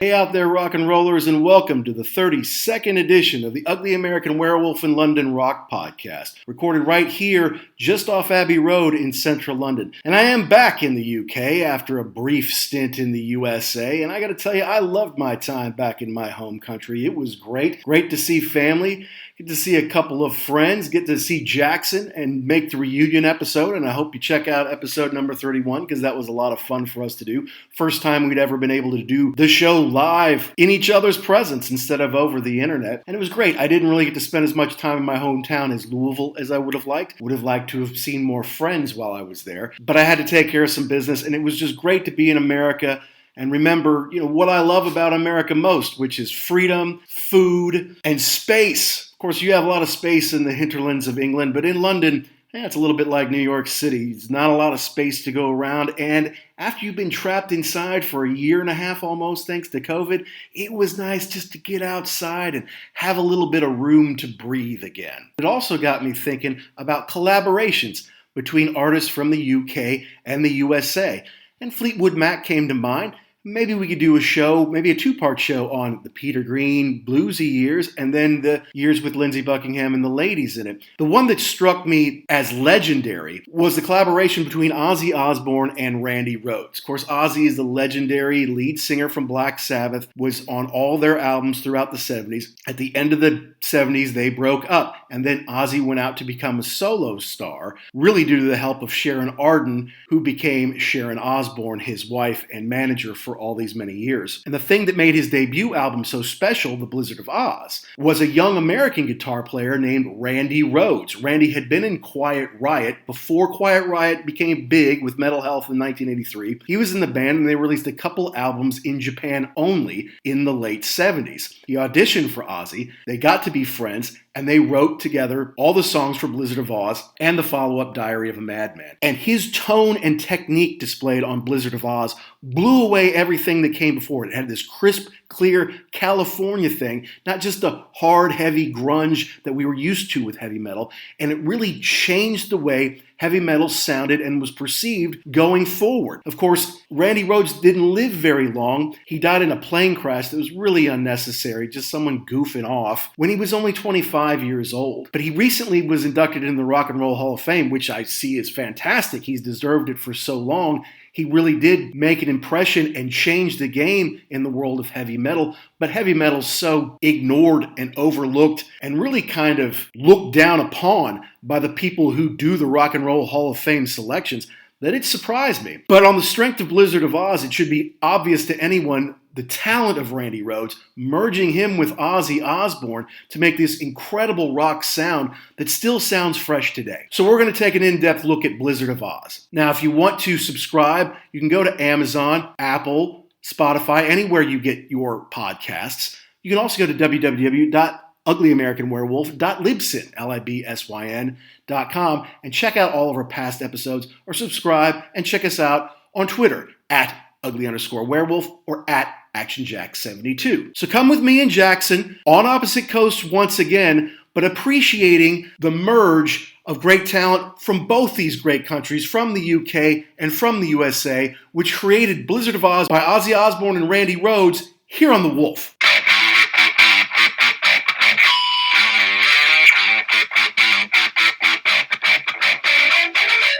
Hey out there, rock and rollers, and welcome to the 32nd edition of the Ugly American Werewolf in London Rock Podcast, recorded right here just off Abbey Road in central London. And I am back in the UK after a brief stint in the USA, and I gotta tell you, I loved my time back in my home country. It was great. Great to see family, get to see a couple of friends, get to see Jackson and make the reunion episode, and I hope you check out episode number 31 because that was a lot of fun for us to do. First time we'd ever been able to do the show live in each other's presence instead of over the internet, and it was great. I didn't really get to spend as much time in my hometown as Louisville as I would have liked. Would have liked to have seen more friends while I was there, but I had to take care of some business, and it was just great to be in America and remember, what I love about America most, which is freedom, food, and space. Of course, you have a lot of space in the hinterlands of England, but in London, it's a little bit like New York City. There's not a lot of space to go around, and after you've been trapped inside for a year and a half almost, thanks to COVID, it was nice just to get outside and have a little bit of room to breathe again. It also got me thinking about collaborations between artists from the UK and the USA, and Fleetwood Mac came to mind. Maybe we could do a show, maybe a two-part show on the Peter Green bluesy years and then the years with Lindsey Buckingham and the ladies in it. The one that struck me as legendary was the collaboration between Ozzy Osbourne and Randy Rhoads. Of course, Ozzy is the legendary lead singer from Black Sabbath, was on all their albums throughout the 70s. At the end of the 70s, they broke up, and then Ozzy went out to become a solo star, really due to the help of Sharon Arden, who became Sharon Osbourne, his wife and manager for all these many years. And the thing that made his debut album so special, The Blizzard of Ozz, was a young American guitar player named Randy Rhoads. Randy had been in Quiet Riot before Quiet Riot became big with Metal Health in 1983. He was in the band and they released a couple albums in Japan only in the late 70s. He auditioned for Ozzy, they got to be friends, and they wrote together all the songs for Blizzard of Ozz and the follow-up Diary of a Madman. And his tone and technique displayed on Blizzard of Ozz blew away everything that came before it. It had this crisp, clear California thing, not just the hard, heavy grunge that we were used to with heavy metal, and it really changed the way heavy metal sounded and was perceived going forward. Of course, Randy Rhoads didn't live very long. He died in a plane crash that was really unnecessary, just someone goofing off, when he was only 25 years old. But he recently was inducted in the Rock and Roll Hall of Fame, which I see as fantastic. He's deserved it for so long. He really did make an impression and change the game in the world of heavy metal, but heavy metal's so ignored and overlooked and really kind of looked down upon by the people who do the Rock and Roll Hall of Fame selections that it surprised me. But on the strength of Blizzard of Ozz, it should be obvious to anyone the talent of Randy Rhoads, merging him with Ozzy Osbourne to make this incredible rock sound that still sounds fresh today. So we're going to take an in-depth look at Blizzard of Ozz. Now, if you want to subscribe, you can go to Amazon, Apple, Spotify, anywhere you get your podcasts. You can also go to www.uglyamericanwerewolf.libsyn.com and check out all of our past episodes, or subscribe and check us out on Twitter at @ugly_werewolf or at ActionJack72. So come with me and Jackson on opposite coasts once again, but appreciating the merge of great talent from both these great countries, from the UK and from the USA, which created Blizzard of Ozz by Ozzy Osbourne and Randy Rhoads here on The Wolf.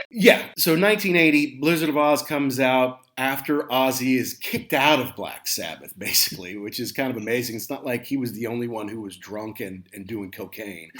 Yeah, so 1980, Blizzard of Ozz comes out after Ozzy is kicked out of Black Sabbath, basically, which is kind of amazing. It's not like he was the only one who was drunk and doing cocaine.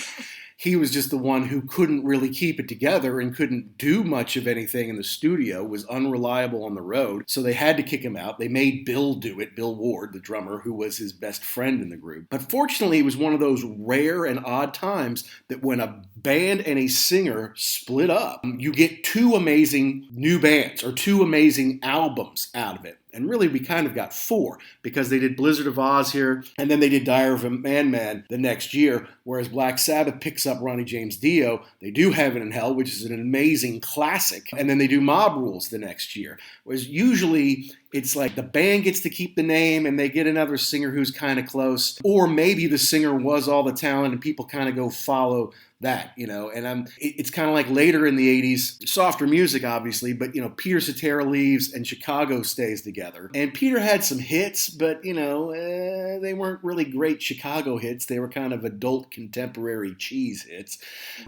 He was just the one who couldn't really keep it together and couldn't do much of anything in the studio, was unreliable on the road, so they had to kick him out. They made Bill do it, Bill Ward, the drummer, who was his best friend in the group. But fortunately, it was one of those rare and odd times that when a band and a singer split up, you get two amazing new bands or two amazing albums out of it. And really, we kind of got four, because they did Blizzard of Ozz here, and then they did Diary of a Madman the next year, whereas Black Sabbath picks up Ronnie James Dio. They do Heaven and Hell, which is an amazing classic, and then they do Mob Rules the next year. Whereas usually, it's like the band gets to keep the name, and they get another singer who's kind of close, or maybe the singer was all the talent, and people kind of go follow that, and it's kind of like later in the 80s, softer music, obviously, but, Peter Cetera leaves and Chicago stays together. together. And Peter had some hits, but, they weren't really great Chicago hits. They were kind of adult contemporary cheese hits.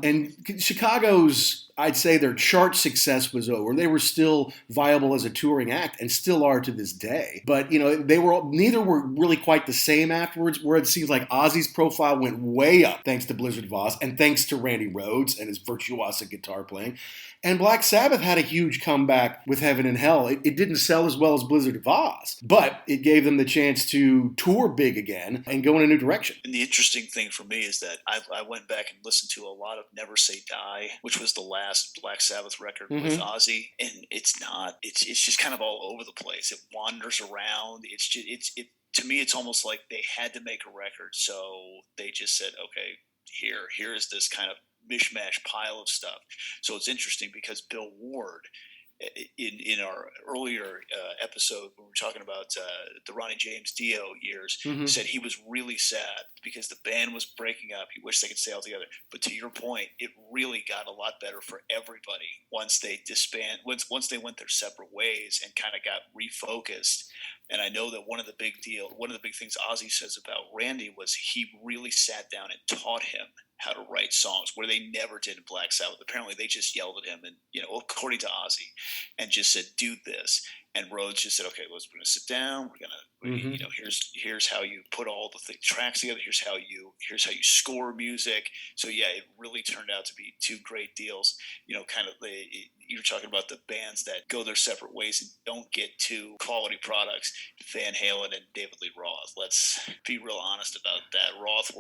And Chicago's, I'd say their chart success was over. They were still viable as a touring act and still are to this day. But, neither were really quite the same afterwards, where it seems like Ozzy's profile went way up thanks to Blizzard of Ozz and thanks to Randy Rhoads and his virtuosic guitar playing. And Black Sabbath had a huge comeback with Heaven and Hell. It didn't sell as well as Blizzard of Ozz, but it gave them the chance to tour big again and go in a new direction. And the interesting thing for me is that I went back and listened to a lot of Never Say Die, which was the last Black Sabbath record with Ozzy, and it's just kind of all over the place. It wanders around. To me, it's almost like they had to make a record, so they just said, okay, here is this kind of mishmash pile of stuff. So it's interesting because Bill Ward, in our earlier episode when we were talking about the Ronnie James Dio years, said he was really sad because the band was breaking up. He wished they could stay all together. But to your point, it really got a lot better for everybody once they disbanded, once they went their separate ways and kind of got refocused. And I know that one of the big things Ozzy says about Randy was he really sat down and taught him how to write songs, where they never did in Black Sabbath. Apparently they just yelled at him and, according to Ozzy, and just said, do this. And Rhoads just said, okay, we're going to sit down. We're going to, here's how you put all the tracks together. Here's how you score music. So yeah, it really turned out to be two great deals. You're talking about the bands that go their separate ways and don't get to quality products. Van Halen and David Lee Roth. Let's be real honest about that. Roth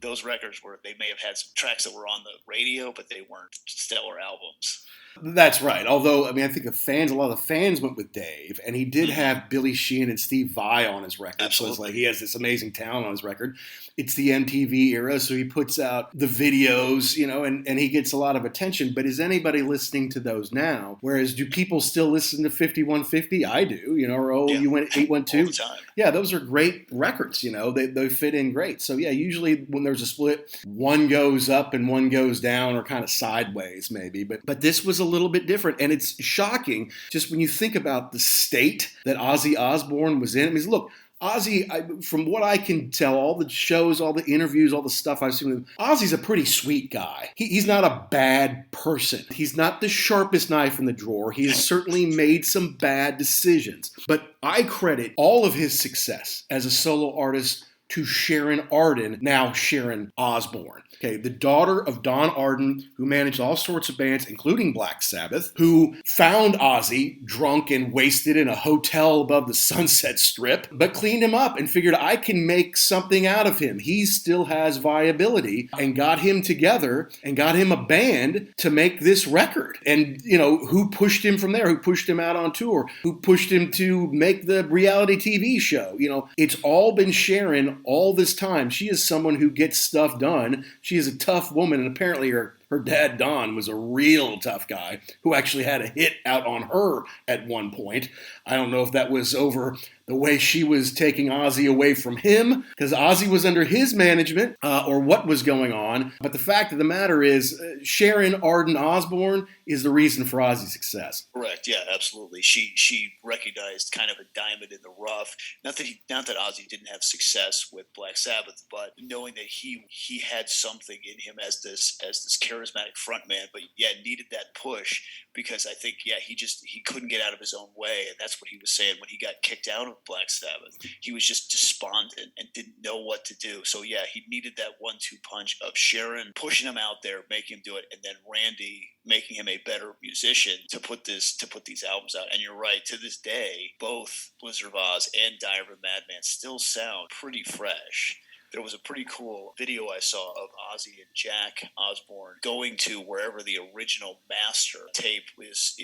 those records where they may have had some tracks that were on the radio, but they weren't stellar albums. That's right. Although, I think a lot of the fans went with Dave, and he did have Billy Sheehan and Steve Vai on his record. Absolutely. So it's like he has this amazing talent on his record. It's the MTV era, so he puts out the videos, and he gets a lot of attention. But is anybody listening to those now? Whereas, do people still listen to 5150? I do, or You Went 812? All the time. Yeah, those are great records, they fit in great. So yeah, usually when there's a split, one goes up and one goes down or kind of sideways maybe. But this was a little bit different, and it's shocking just when you think about the state that Ozzy Osbourne was in. Look, Ozzy, from what I can tell, all the shows, all the interviews, all the stuff I've seen with him, Ozzy's a pretty sweet guy. He's not a bad person. He's not the sharpest knife in the drawer. He has certainly made some bad decisions. But I credit all of his success as a solo artist to Sharon Arden, now Sharon Osbourne. Okay, the daughter of Don Arden, who managed all sorts of bands, including Black Sabbath, who found Ozzy drunk and wasted in a hotel above the Sunset Strip, but cleaned him up and figured, I can make something out of him. He still has viability, and got him together and got him a band to make this record. And, who pushed him from there? Who pushed him out on tour? Who pushed him to make the reality TV show? It's all been Sharon all this time. She is someone who gets stuff done. She is a tough woman, and apparently her dad, Don, was a real tough guy who actually had a hit out on her at one point. I don't know if that was over the way she was taking Ozzy away from him, because Ozzy was under his management, or what was going on. But the fact of the matter is, Sharon Arden Osbourne is the reason for Ozzy's success. Correct. Yeah, absolutely. She recognized kind of a diamond in the rough. Not that Ozzy didn't have success with Black Sabbath, but knowing that he had something in him as this charismatic frontman, but yeah, needed that push, because I think he couldn't get out of his own way, and that's what he was saying when he got kicked out of Black Sabbath. He was just despondent and didn't know what to do. So yeah, he needed that 1-2 punch of Sharon pushing him out there, making him do it, and then Randy making him a better musician to put these albums out. And you're right, to this day, both Blizzard of Ozz and Diary of a Madman still sound pretty fresh. There was a pretty cool video I saw of Ozzy and Jack Osbourne going to wherever the original master tape is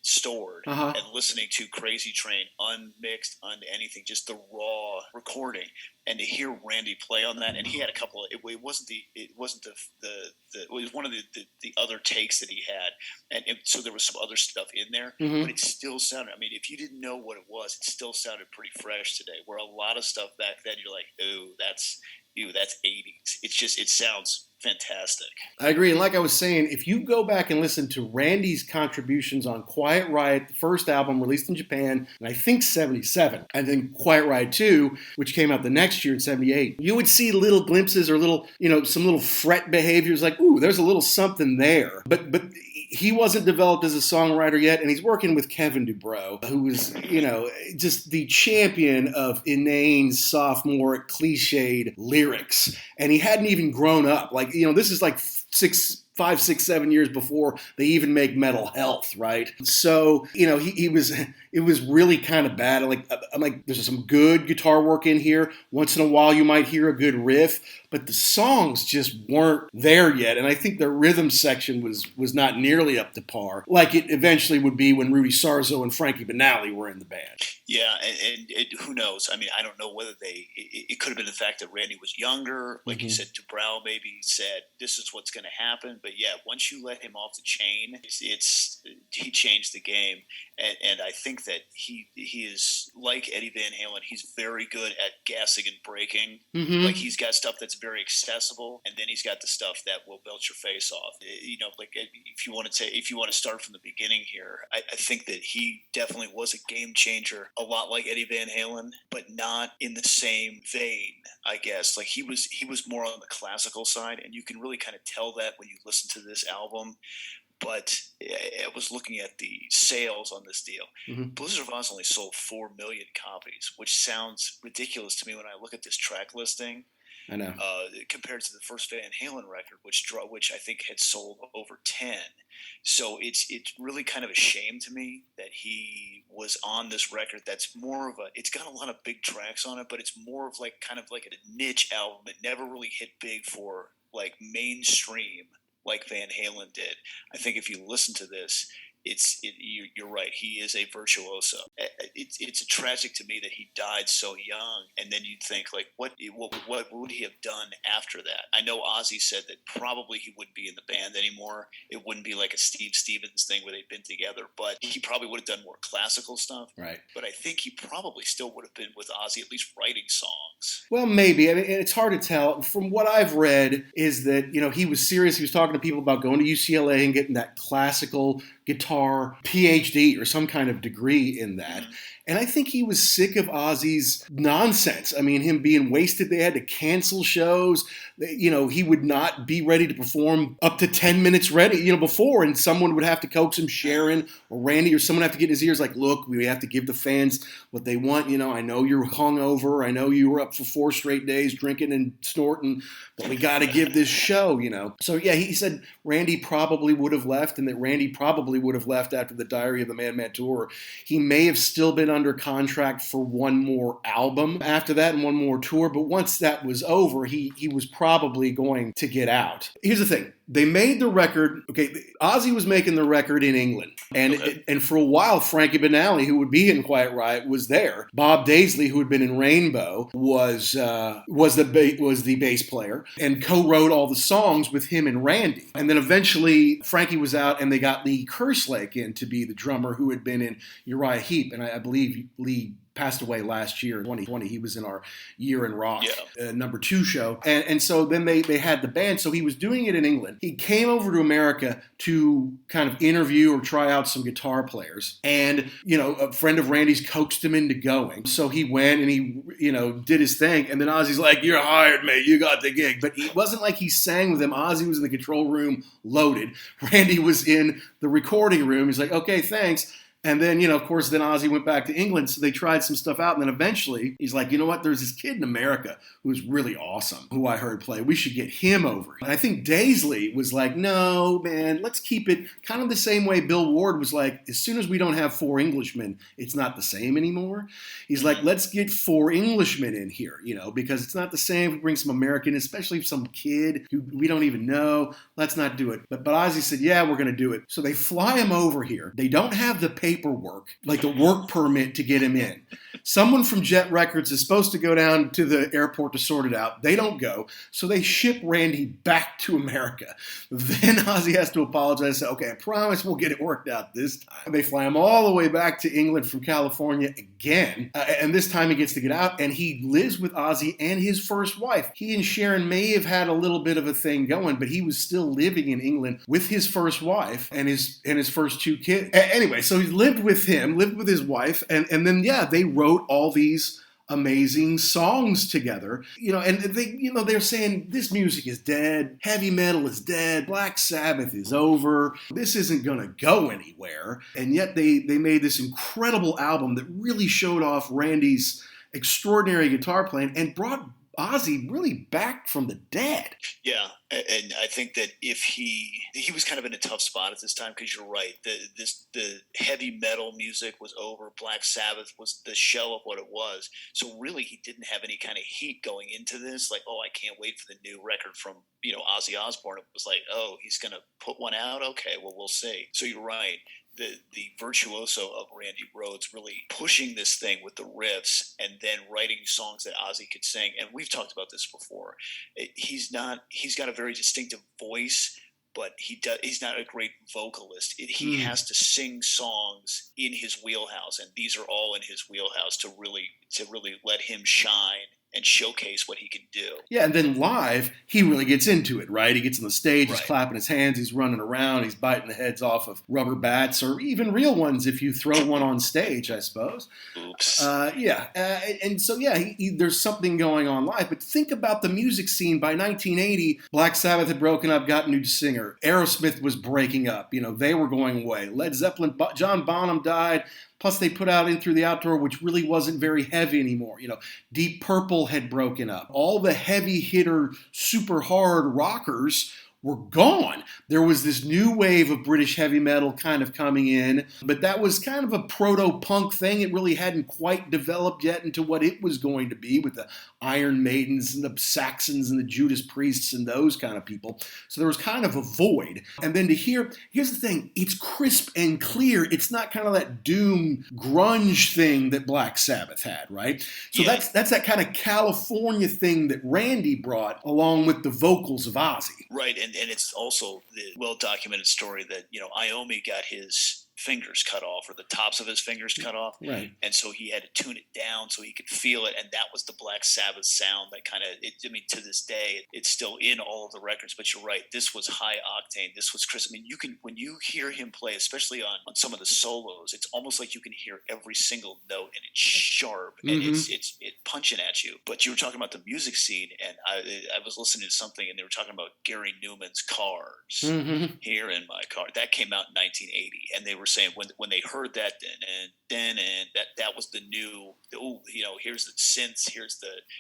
stored, and listening to Crazy Train unmixed, anything, just the raw recording. And to hear Randy play on that, and he had a couple of, it wasn't it was one of the other takes that he had, and so there was some other stuff in there, but it still sounded, if you didn't know what it was, it still sounded pretty fresh today, where a lot of stuff back then, you're like, ooh, ew, that's 80s. It sounds fantastic. I agree. And like I was saying, if you go back and listen to Randy's contributions on Quiet Riot, the first album released in Japan, and I think 77, and then Quiet Riot 2, which came out the next year in 78, you would see little glimpses or little, some little fret behaviors like, ooh, there's a little something there. But he wasn't developed as a songwriter yet, and he's working with Kevin DuBrow, who was, just the champion of inane, sophomore, cliched lyrics. And he hadn't even grown up. Like, this is like 5, 6, 7 years before they even make Metal Health, right? So, it was really kind of bad. I'm like, there's some good guitar work in here. Once in a while, you might hear a good riff, but the songs just weren't there yet. And I think the rhythm section was not nearly up to par, like it eventually would be when Rudy Sarzo and Frankie Banali were in the band. Yeah, and who knows? I mean, I don't know whether it could have been the fact that Randy was younger. Like you said, DuBrow maybe said, this is what's going to happen. But yeah, once you let him off the chain, he changed the game. And I think that he is like Eddie Van Halen. He's very good at gassing and braking. Like he's got stuff that's very accessible, and then he's got the stuff that will belt your face off. Like if you want to start from the beginning here, I think that he definitely was a game changer, a lot like Eddie Van Halen, but not in the same vein, I guess. Like he was more on the classical side, and you can really kind of tell that when you listen to this album. But I was looking at the sales on this deal. Blizzard of Ozz only sold 4 million copies, which sounds ridiculous to me when I look at this track listing. I know. Compared to the first Van Halen record, which I think had sold over 10. So it's really kind of a shame to me that he was on this record. That's more of it's got a lot of big tracks on it, but it's more of kind of like a niche album. It never really hit big for like mainstream like Van Halen did. I think if you listen to this, you're right. He is a virtuoso. It's tragic to me that he died so young, and then you'd think like, what would he have done after that? I know Ozzy said that probably he wouldn't be in the band anymore. It wouldn't be like a Steve Stevens thing where they've been together, but he probably would have done more classical stuff. Right. But I think he probably still would have been with Ozzy, at least writing songs. Well, maybe. I mean, it's hard to tell. From what I've read is that, he was serious. He was talking to people about going to UCLA and getting that classical guitar PhD or some kind of degree in that. And I think he was sick of Ozzy's nonsense. I mean, him being wasted. They had to cancel shows. He would not be ready to perform up to 10 minutes ready, before, and someone would have to coax him, Sharon or Randy or someone have to get in his ears like, look, we have to give the fans what they want. I know you're hungover. I know you were up for 4 straight days drinking and snorting, but we got to give this show, So, yeah, he said Randy probably would have left, and that Randy probably would have left after the Diary of the Madman tour. He may have still been under contract for one more album after that and one more tour, but once that was over, he was probably going to get out. Here's the thing. They made the record, Ozzy was making the record in England, and for a while, Frankie Banali, who would be in Quiet Riot, was there. Bob Daisley, who had been in Rainbow, was the bass player and co-wrote all the songs with him and Randy. And then eventually, Frankie was out, and they got Lee Kerslake in to be the drummer who had been in Uriah Heep, and I believe Lee passed away last year in 2020. He was in our Year in Rock number 2 show. And so then they had the band. So he was doing it in England. He came over to America to kind of interview or try out some guitar players. And, a friend of Randy's coaxed him into going. So he went and he, did his thing. And then Ozzy's like, you're hired, mate. You got the gig. But it wasn't like he sang with him. Ozzy was in the control room loaded. Randy was in the recording room. He's like, okay, thanks. And then, of course, then Ozzy went back to England, so they tried some stuff out. And then eventually, he's like, you know what? There's this kid in America who's really awesome, who I heard play. We should get him over. And I think Daisley was like, no, man, let's keep it kind of the same way Bill Ward was like, as soon as we don't have 4 Englishmen, it's not the same anymore. He's like, let's get 4 Englishmen in here, because it's not the same. We bring some American, especially some kid who we don't even know. Let's not do it. But Ozzy said, yeah, we're going to do it. So they fly him over here. They don't have the paperwork, like the work permit to get him in. Someone from Jet Records is supposed to go down to the airport to sort it out. They don't go, so they ship Randy back to America. Then Ozzy has to apologize and say, okay, I promise we'll get it worked out this time. They fly him all the way back to England from California again, and this time he gets to get out, and he lives with Ozzy and his first wife. He and Sharon may have had a little bit of a thing going, but he was still living in England with his first wife and his first two kids. Anyway, so he lived with his wife, and then, yeah, they wrote all these amazing songs together, and they're saying this music is dead, heavy metal is dead, Black Sabbath is over, this isn't gonna go anywhere, and yet they made this incredible album that really showed off Randy's extraordinary guitar playing and brought Ozzy really back from the dead. Yeah, and I think that if he was kind of in a tough spot at this time, because you're right, the heavy metal music was over. Black Sabbath was the shell of what it was. So really, he didn't have any kind of heat going into this. Like, oh, I can't wait for the new record from Ozzy Osbourne. It was like, oh, he's gonna put one out. Okay, well, we'll see. So you're right. The virtuoso of Randy Rhoads really pushing this thing with the riffs and then writing songs that Ozzy could sing. And we've talked about this before. He's got a very distinctive voice, but he's not a great vocalist. He has to sing songs in his wheelhouse, and these are all in his wheelhouse to really let him shine and showcase what he can do. Yeah, and then live, he really gets into it, right? He gets on the stage, right. He's clapping his hands, he's running around, he's biting the heads off of rubber bats, or even real ones if you throw one on stage, I suppose. Oops. And so, there's something going on live. But think about the music scene. By 1980, Black Sabbath had broken up, got a new singer. Aerosmith was breaking up. They were going away. Led Zeppelin, John Bonham died. Plus, they put out In Through the Outdoor, which really wasn't very heavy anymore. Deep Purple had broken up. All the heavy hitter, super hard rockers were gone. There was this new wave of British heavy metal kind of coming in, but that was kind of a proto-punk thing. It really hadn't quite developed yet into what it was going to be with the Iron Maidens and the Saxons and the Judas Priests and those kind of people. So there was kind of a void. And then here's the thing, it's crisp and clear. It's not kind of that doom grunge thing that Black Sabbath had, right? So that's that kind of California thing that Randy brought along with the vocals of Ozzy. Right, and it's also the well-documented story that, Iommi got his fingers cut off, or the tops of his fingers cut off. Right. And so he had to tune it down so he could feel it, and that was the Black Sabbath sound that kind of, to this day, it's still in all of the records, but you're right, this was high octane, this was crisp. When you hear him play, especially on some of the solos, it's almost like you can hear every single note, and it's sharp, and it's punching at you. But you were talking about the music scene, and I was listening to something, and they were talking about Gary Newman's Cars, Here in My Car. That came out in 1980, and they were saying when they heard that, and that was the new, here's the synths,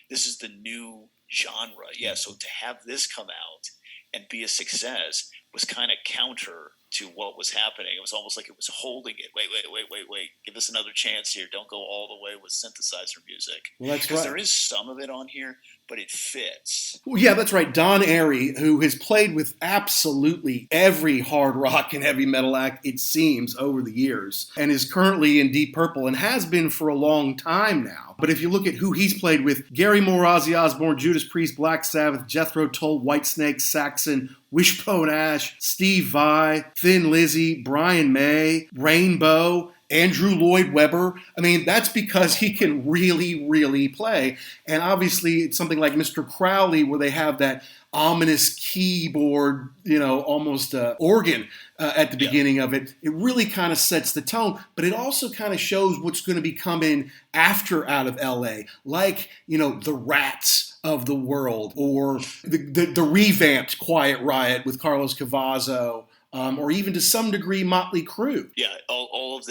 this is the new genre. Yeah, so to have this come out and be a success was kind of counter to what was happening. It was almost like it was holding it. Wait. Give us another chance here. Don't go all the way with synthesizer music. Well, that's right. Because there is some of it on here, but it fits. Well, yeah, that's right. Don Airey, who has played with absolutely every hard rock and heavy metal act, it seems, over the years, and is currently in Deep Purple and has been for a long time now. But if you look at who he's played with, Gary Moore, Ozzy Osbourne, Judas Priest, Black Sabbath, Jethro Tull, Whitesnake, Saxon, Wishbone Ash, Steve Vai, Thin Lizzy, Brian May, Rainbow, Andrew Lloyd Webber. I mean, that's because he can really, really play. And obviously, it's something like Mr. Crowley, where they have that ominous keyboard, almost organ at the beginning of it. It really kind of sets the tone, but it also kind of shows what's going to be coming after out of L.A., like, the Rats of the world, or the revamped Quiet Riot with Carlos Cavazo, or even to some degree Motley Crue. Yeah, all of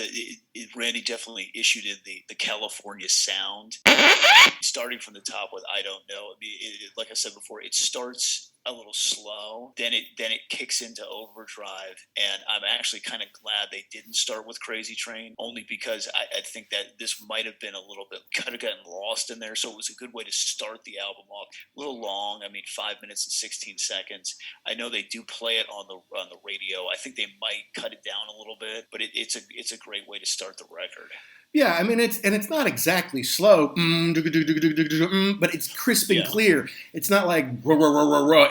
Randy definitely issued in the California sound. Starting from the top with I Don't Know. Like I said before, it starts a little slow, then it kicks into overdrive, and I'm actually kind of glad they didn't start with Crazy Train, only because I think that this might have been a little bit, kind of gotten lost in there, so it was a good way to start the album off. A little long, 5 minutes and 16 seconds. I know they do play it on the radio. I think they might cut it down a little bit, but it's a great way to start the record. Yeah, I mean, it's not exactly slow, but it's crisp and clear. It's not like rah, rah, rah, rah, rah.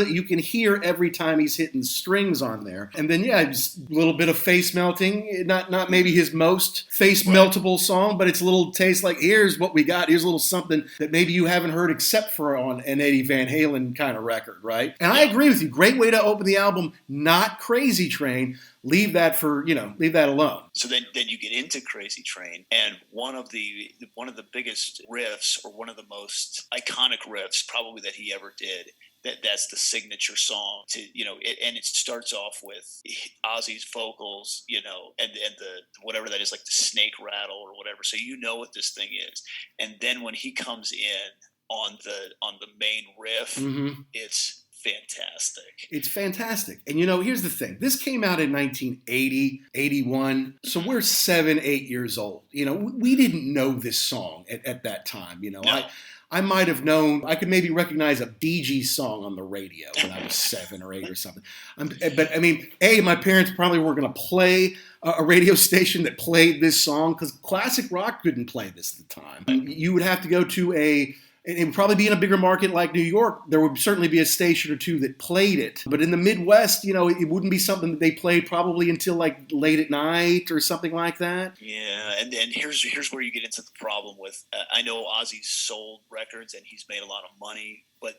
You can hear every time he's hitting strings on there. And then, just a little bit of face melting. Not maybe his most face meltable song, but it's a little taste like, here's what we got. Here's a little something that maybe you haven't heard except for on an Eddie Van Halen kind of record, right? And I agree with you. Great way to open the album, not Crazy Train. Leave that alone. So then you get into Crazy Train, and one of the biggest riffs, or one of the most iconic riffs probably that he ever did. That's the signature song and it starts off with Ozzy's vocals, and the whatever that is, like the snake rattle or whatever. So what this thing is. And then when he comes in on the main riff, it's fantastic. It's fantastic. And here's the thing. This came out in 1980, 81. So we're 7, 8 years old. We didn't know this song at that time. No. I might have known, I could maybe recognize a Bee Gees song on the radio when I was 7 or 8 or something. But I mean, my parents probably were going to play a radio station that played this song, because classic rock couldn't play this at the time. You would have to go to it would probably be in a bigger market like New York. There would certainly be a station or two that played it. But in the Midwest, it wouldn't be something that they played probably until like late at night or something like that. Yeah, and here's where you get into the problem with. I know Ozzy's sold records and he's made a lot of money, but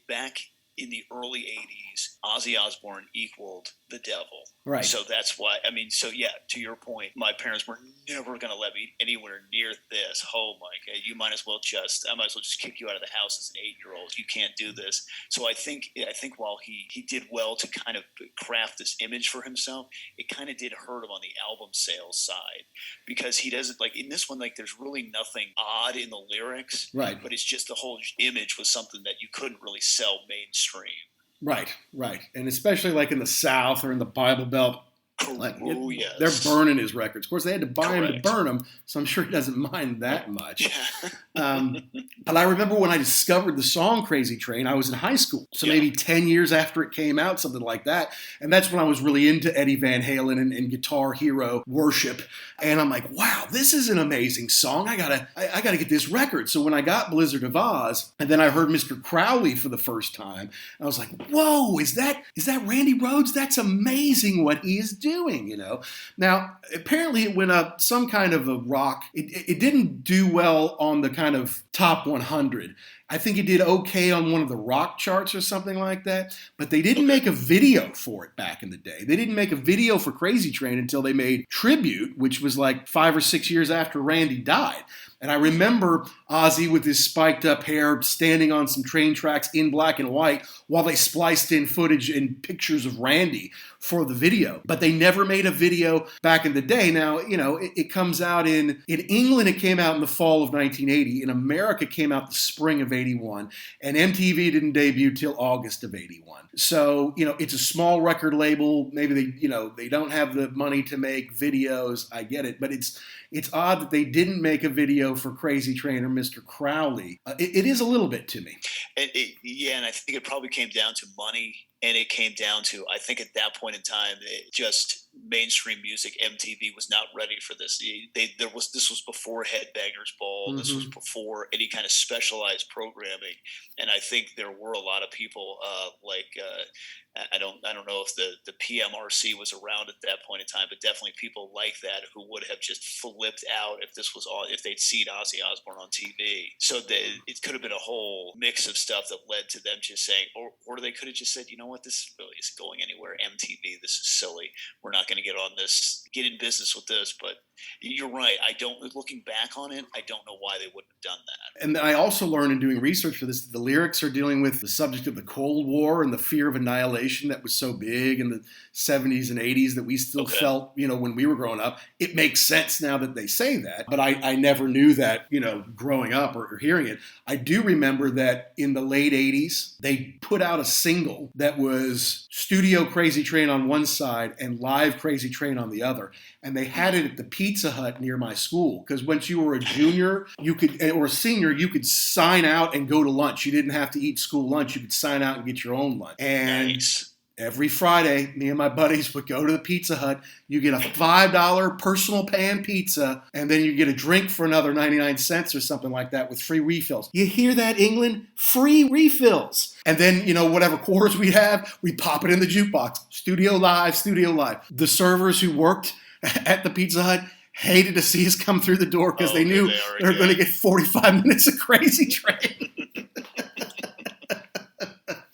back in the early 80s, Ozzy Osbourne equaled the devil. Right. So that's why, to your point, my parents were never going to let me anywhere near this. Oh my God, I might as well just kick you out of the house as an 8-year-old. You can't do this. So I think while he did well to kind of craft this image for himself, it kind of did hurt him on the album sales side, because he doesn't, like in this one, like there's really nothing odd in the lyrics. Right. But it's just the whole image was something that you couldn't really sell mainstream. Right. And especially like in the South or in the Bible Belt, yes. They're burning his records. Of course, they had to buy him to burn them, so I'm sure he doesn't mind that much. And I remember when I discovered the song Crazy Train, I was in high school, so maybe 10 years after it came out, something like that. And that's when I was really into Eddie Van Halen and Guitar Hero worship. And I'm like, wow, this is an amazing song. I gotta get this record. So when I got Blizzard of Ozz, and then I heard Mr. Crowley for the first time, I was like, whoa, is that Randy Rhoads? That's amazing what he is doing, Now, apparently it went up some kind of a rock. It didn't do well on the kind of top 100. I think it did okay on one of the rock charts or something like that, but they didn't make a video for it back in the day. They didn't make a video for Crazy Train until they made Tribute, which was like 5 or 6 years after Randy died. And I remember Ozzy with his spiked up hair standing on some train tracks in black and white while they spliced in footage and pictures of Randy for the video. But they never made a video back in the day. Now, it comes out in England, it came out in the fall of 1980. In America, it came out the spring of 81. And MTV didn't debut till August of 81. So, it's a small record label. Maybe they don't have the money to make videos. I get it. But it's odd that they didn't make a video for Crazy Train or Mr. Crowley. It is a little bit to me. And I think it probably came down to money. And it came down to, I think at that point in time, just mainstream music, MTV was not ready for this. This was before Headbangers Ball. Mm-hmm. This was before any kind of specialized programming. And I think there were a lot of people I don't know if the PMRC was around at that point in time, but definitely people like that who would have just flipped out if they'd seen Ozzy Osbourne on TV. So it could have been a whole mix of stuff that led to them just saying, or they could have just said, you know what, this really isn't going anywhere. MTV, this is silly. We're not going to get in business with this. But you're right. Looking back on it, I don't know why they wouldn't have done that. And I also learned in doing research for this, the lyrics are dealing with the subject of the Cold War and the fear of annihilation that was so big in the 70s and 80s that we still felt, when we were growing up. It makes sense now that they say that, but I never knew that, growing up or hearing it. I do remember that in the late 80s, they put out a single that was Studio Crazy Train on one side and Live Crazy Train on the other. And they had it at the Pizza Hut near my school, because once you were a junior, or a senior, you could sign out and go to lunch. You didn't have to eat school lunch. You could sign out and get your own lunch. And nice. every Friday, me and my buddies would go to the Pizza Hut. You get a $5 personal pan pizza, and then you get a drink for another 99 cents or something like that with free refills. You hear that, England? Free refills. And then, whatever quarters we have, we pop it in the jukebox. Studio Live, Studio Live. The servers who worked at the Pizza Hut hated to see us come through the door because they knew they were going to get 45 minutes of Crazy Train.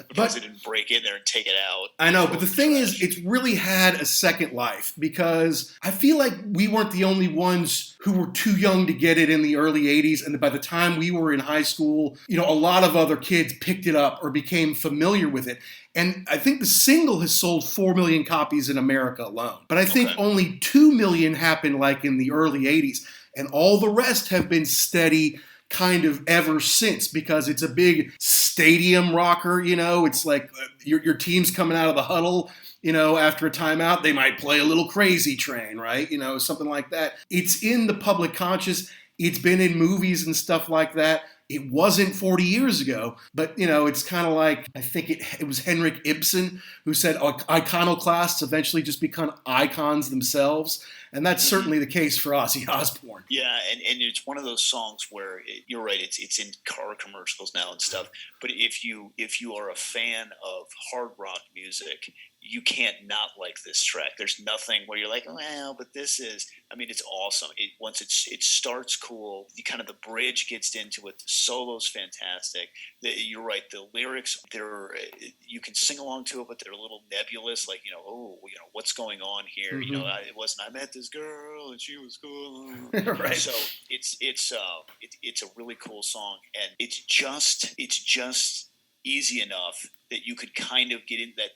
Because they didn't break in there and take it out. I know, but the thing is, it's really had a second life because I feel like we weren't the only ones who were too young to get it in the early 80s. And by the time we were in high school, a lot of other kids picked it up or became familiar with it. And I think the single has sold 4 million copies in America alone. But I think only 2 million happened like in the early 80s. And all the rest have been steady kind of ever since because it's a big stadium rocker, it's like your team's coming out of the huddle, after a timeout, they might play a little Crazy Train, right? Something like that. It's in the public conscious. It's been in movies and stuff like that. It wasn't 40 years ago, but, it's kind of like, I think it was Henrik Ibsen who said iconoclasts eventually just become icons themselves. And that's certainly the case for Ozzy Osbourne. Yeah, and it's one of those songs where you're right. It's in car commercials now and stuff. But if you are a fan of hard rock music, you can't not like this track. There's nothing where you're like, well, but this is. I mean, it's awesome. Once it starts cool. The bridge gets into it. The solo's fantastic. You're right. The lyrics, you can sing along to it, but they're a little nebulous. Like what's going on here? Mm-hmm. It wasn't. I met this girl and she was cool. Right. So it's a really cool song, and it's just easy enough that you could kind of get into that.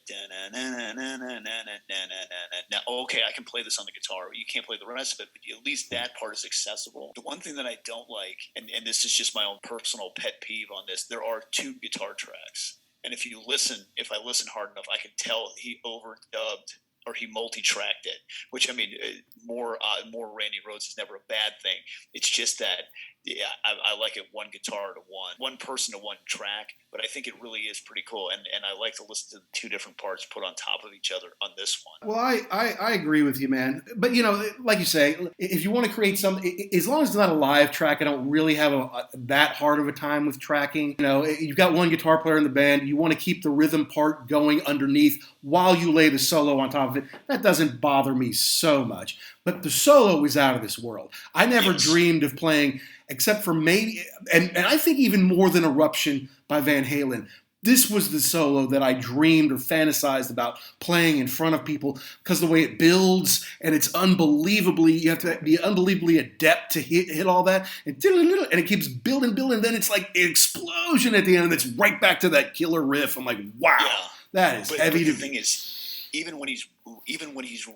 Now, okay, I can play this on the guitar. You can't play the rest of it, but at least that part is accessible. The one thing that I don't like, and this is just my own personal pet peeve on this, there are 2 guitar tracks, and if I listen hard enough, I can tell he overdubbed or he multi-tracked it, which more Randy Rhoads is never a bad thing. It's just that I like it one guitar to one person to one track, but I think it really is pretty cool, and I like to listen to the 2 different parts put on top of each other on this one. Well, I agree with you, man. But like you say, if you want to create something, as long as it's not a live track, I don't really have that hard of a time with tracking. You've got one guitar player in the band, you want to keep the rhythm part going underneath while you lay the solo on top of it. That doesn't bother me so much. But the solo is out of this world. I never dreamed of playing, except for maybe, and I think even more than Eruption by Van Halen, this was the solo that I dreamed or fantasized about playing in front of people because the way it builds, and it's you have to be unbelievably adept to hit all that, and it keeps building, then it's like an explosion at the end, and it's right back to that killer riff. I'm like, wow, that is heavy. But the thing is, even when he's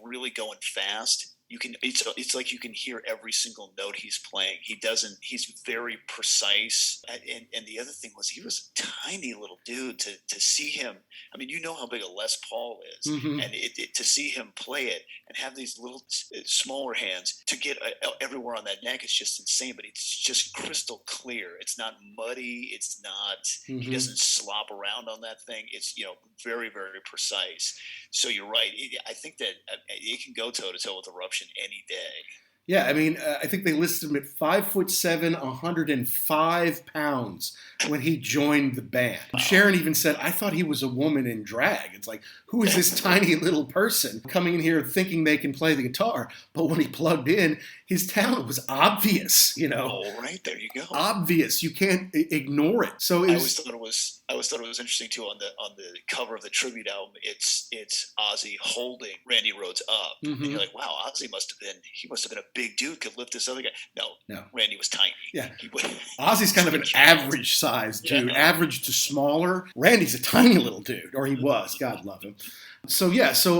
really going fast, it's like you can hear every single note he's playing. He's very precise. And the other thing was, he was a tiny little dude to see him. I mean, how big a Les Paul is, mm-hmm. and to see him play it and have these little smaller hands to get everywhere on that neck is just insane. But it's just crystal clear. It's not muddy. It's not. Mm-hmm. He doesn't slop around on that thing. It's very, very precise. So you're right. I think that it can go toe to toe with Eruption any day. Yeah, I think they listed him at 5'7", 105 pounds when he joined the band. Oh. Sharon even said, I thought he was a woman in drag. It's like, who is this tiny little person coming in here thinking they can play the guitar? But when he plugged in, his talent was obvious, Oh, right, there you go. Obvious. You can't ignore it. So I always thought it was interesting too on the cover of the tribute album. It's Ozzy holding Randy Rhoads up, mm-hmm. and you're like, wow, Ozzy must have been a big dude, could lift this other guy. No, Randy was tiny. Yeah, Ozzy's kind of an average size dude, average to smaller. Randy's a tiny little dude, or he was. God love him. So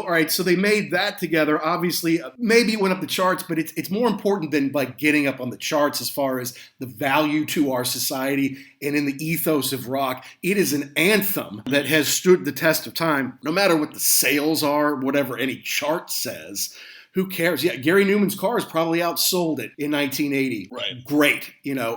all right, so they made that together. Obviously, maybe it went up the charts, but it's more important than like getting up on the charts as far as the value to our society and in the ethos of rock. It is an anthem that has stood the test of time, no matter what the sales are, whatever any chart says. Who cares? Yeah, Gary Newman's Cars probably outsold it in 1980. Right. Great.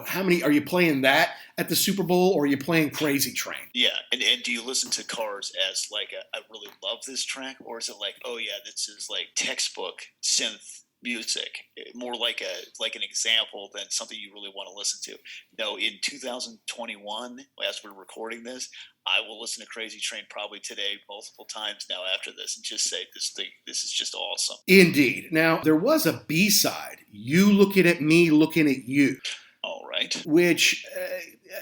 How many are you playing that at the Super Bowl, or are you playing Crazy Train? Yeah, and do you listen to Cars as like I really love this track, or is it like, oh yeah, this is like textbook synth music, more like an example than something you really want to listen to? No, in 2021, as we're recording this, I will listen to Crazy Train probably today multiple times now after this and just say this is just awesome. Indeed. Now, there was a B-side, You Looking at Me, Looking at You. All right. Which,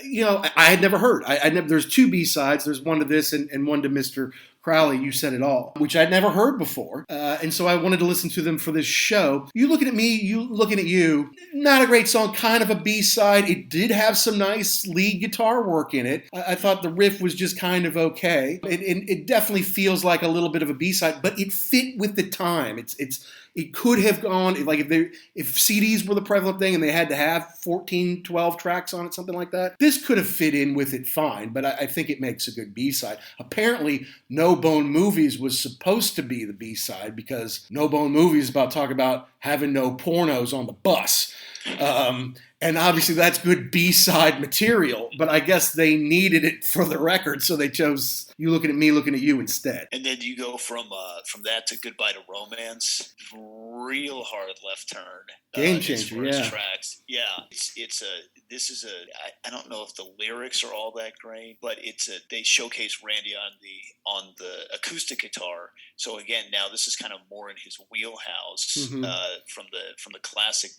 I had never heard. There's two B-sides. There's one to this and one to Mr. Crowley, You Said It All, which I'd never heard before. And so I wanted to listen to them for this show. You Looking at Me, You Looking at You, not a great song, kind of a B-side. It did have some nice lead guitar work in it. I thought the riff was just kind of okay. It definitely feels like a little bit of a B-side, but it fit with the time. It could have gone, like if CDs were the prevalent thing and they had to have 14, 12 tracks on it, something like that, this could have fit in with it fine, but I think it makes a good B-side. Apparently, No Bone Movies was supposed to be the B-side because No Bone Movies is about talking about having no pornos on the bus. And obviously that's good B-side material, but I guess they needed it for the record, so they chose You Looking at Me, Looking at You instead. And then you go from that to Goodbye to Romance, real hard left turn. Game changer, yeah. Tracks. Yeah, I don't know if the lyrics are all that great, but they showcase Randy on the acoustic guitar. So again, now this is kind of more in his wheelhouse from the classic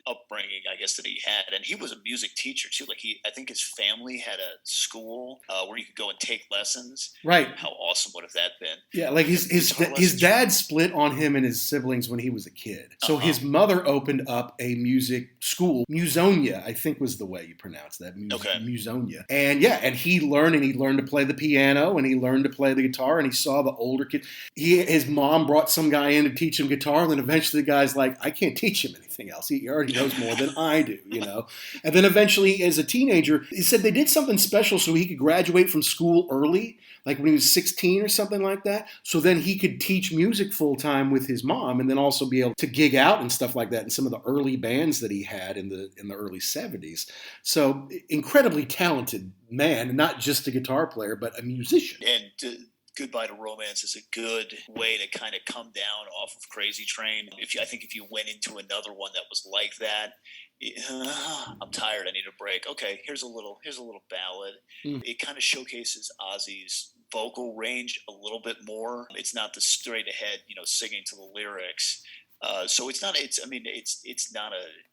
upbringing, I guess, that he had. And he was a music teacher too. Like I think his family had a school where you could go and take lessons. Right. How awesome would have that been? Yeah, like his dad split on him and his siblings when he was a kid. So his mother opened up a music school, Musonia, I think was the way you pronounce that. Musonia. And he learned to play the piano and he learned to play the guitar, and he saw the older kid. His mom brought some guy in to teach him guitar, and then eventually the guy's like, I can't teach him anything else. He already knows more than I do, And then eventually, as a teenager, he said they did something special so he could graduate from school early, like when he was 16 or something like that. So then he could teach music full time with his mom, and then also be able to gig out and stuff like that in some of the early bands that he had in the early 70s. So incredibly talented man, not just a guitar player, but a musician. And Goodbye to Romance is a good way to kind of come down off of Crazy Train. I think if you went into another one that was like that, I'm tired, I need a break. Okay, here's a little ballad. It kind of showcases Ozzy's vocal range a little bit more. It's not the straight ahead, singing to the lyrics. So it's not a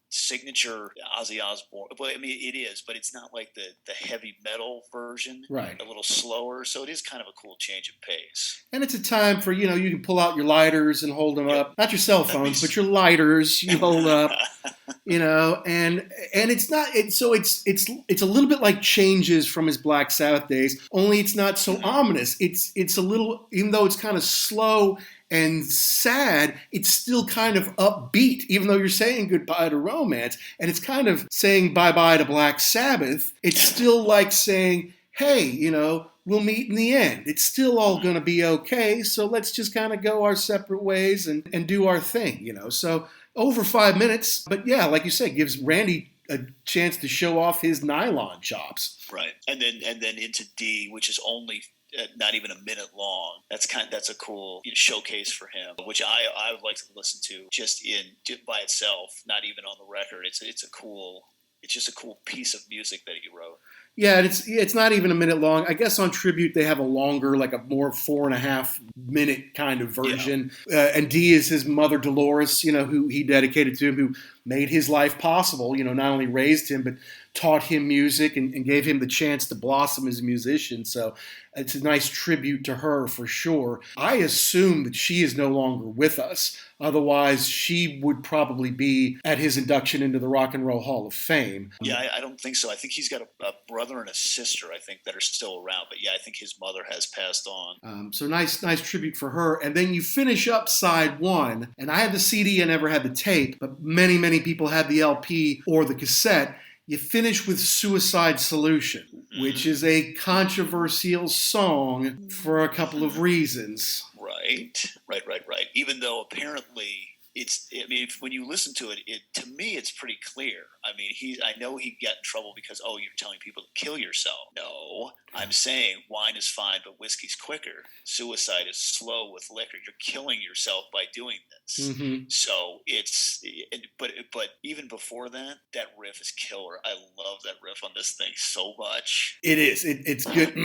signature Ozzy Osbourne. But I mean, it is, but it's not like the heavy metal version. Right. A little slower. So it is kind of a cool change of pace. And it's a time for, you can pull out your lighters and hold them up. Not your cell phones, but your lighters you hold up. And it's not. It's a little bit like Changes from his Black Sabbath days. Only it's not so ominous. It's a little, even though it's kind of slow and sad, it's still kind of upbeat, even though you're saying goodbye to romance, and it's kind of saying bye-bye to Black Sabbath. It's still like saying, hey, we'll meet in the end. It's still all going to be okay, so let's just kind of go our separate ways and do our thing, So over 5 minutes, but yeah, like you said, gives Randy a chance to show off his nylon chops. Right, and then into D, which is only not even a minute long. That's a cool showcase for him, which I would like to listen to just by itself, not even on the record. It's just a cool piece of music that he wrote. Yeah, and it's not even a minute long. I guess on Tribute they have a longer, like a more 4.5 minute kind of version. Yeah. And D is his mother Dolores, who he dedicated to him, who made his life possible. Not only raised him, but taught him music and gave him the chance to blossom as a musician. So it's a nice tribute to her for sure. I assume that she is no longer with us. Otherwise, she would probably be at his induction into the Rock and Roll Hall of Fame. Yeah, I don't think so. I think he's got a brother and a sister, I think, that are still around. But yeah, I think his mother has passed on. So nice tribute for her. And then you finish up side one. And I had the CD, I never had the tape, but many, many people had the LP or the cassette. You finish with Suicide Solution, which is a controversial song for a couple of reasons. Right. Even though apparently I mean, when you listen to it, to me, it's pretty clear. I mean, I know he got in trouble because, oh, you're telling people to kill yourself. No, I'm saying wine is fine, but whiskey's quicker. Suicide is slow with liquor. You're killing yourself by doing this. Mm-hmm. So but even before that riff is killer. I love that riff on this thing so much. It is. It's good.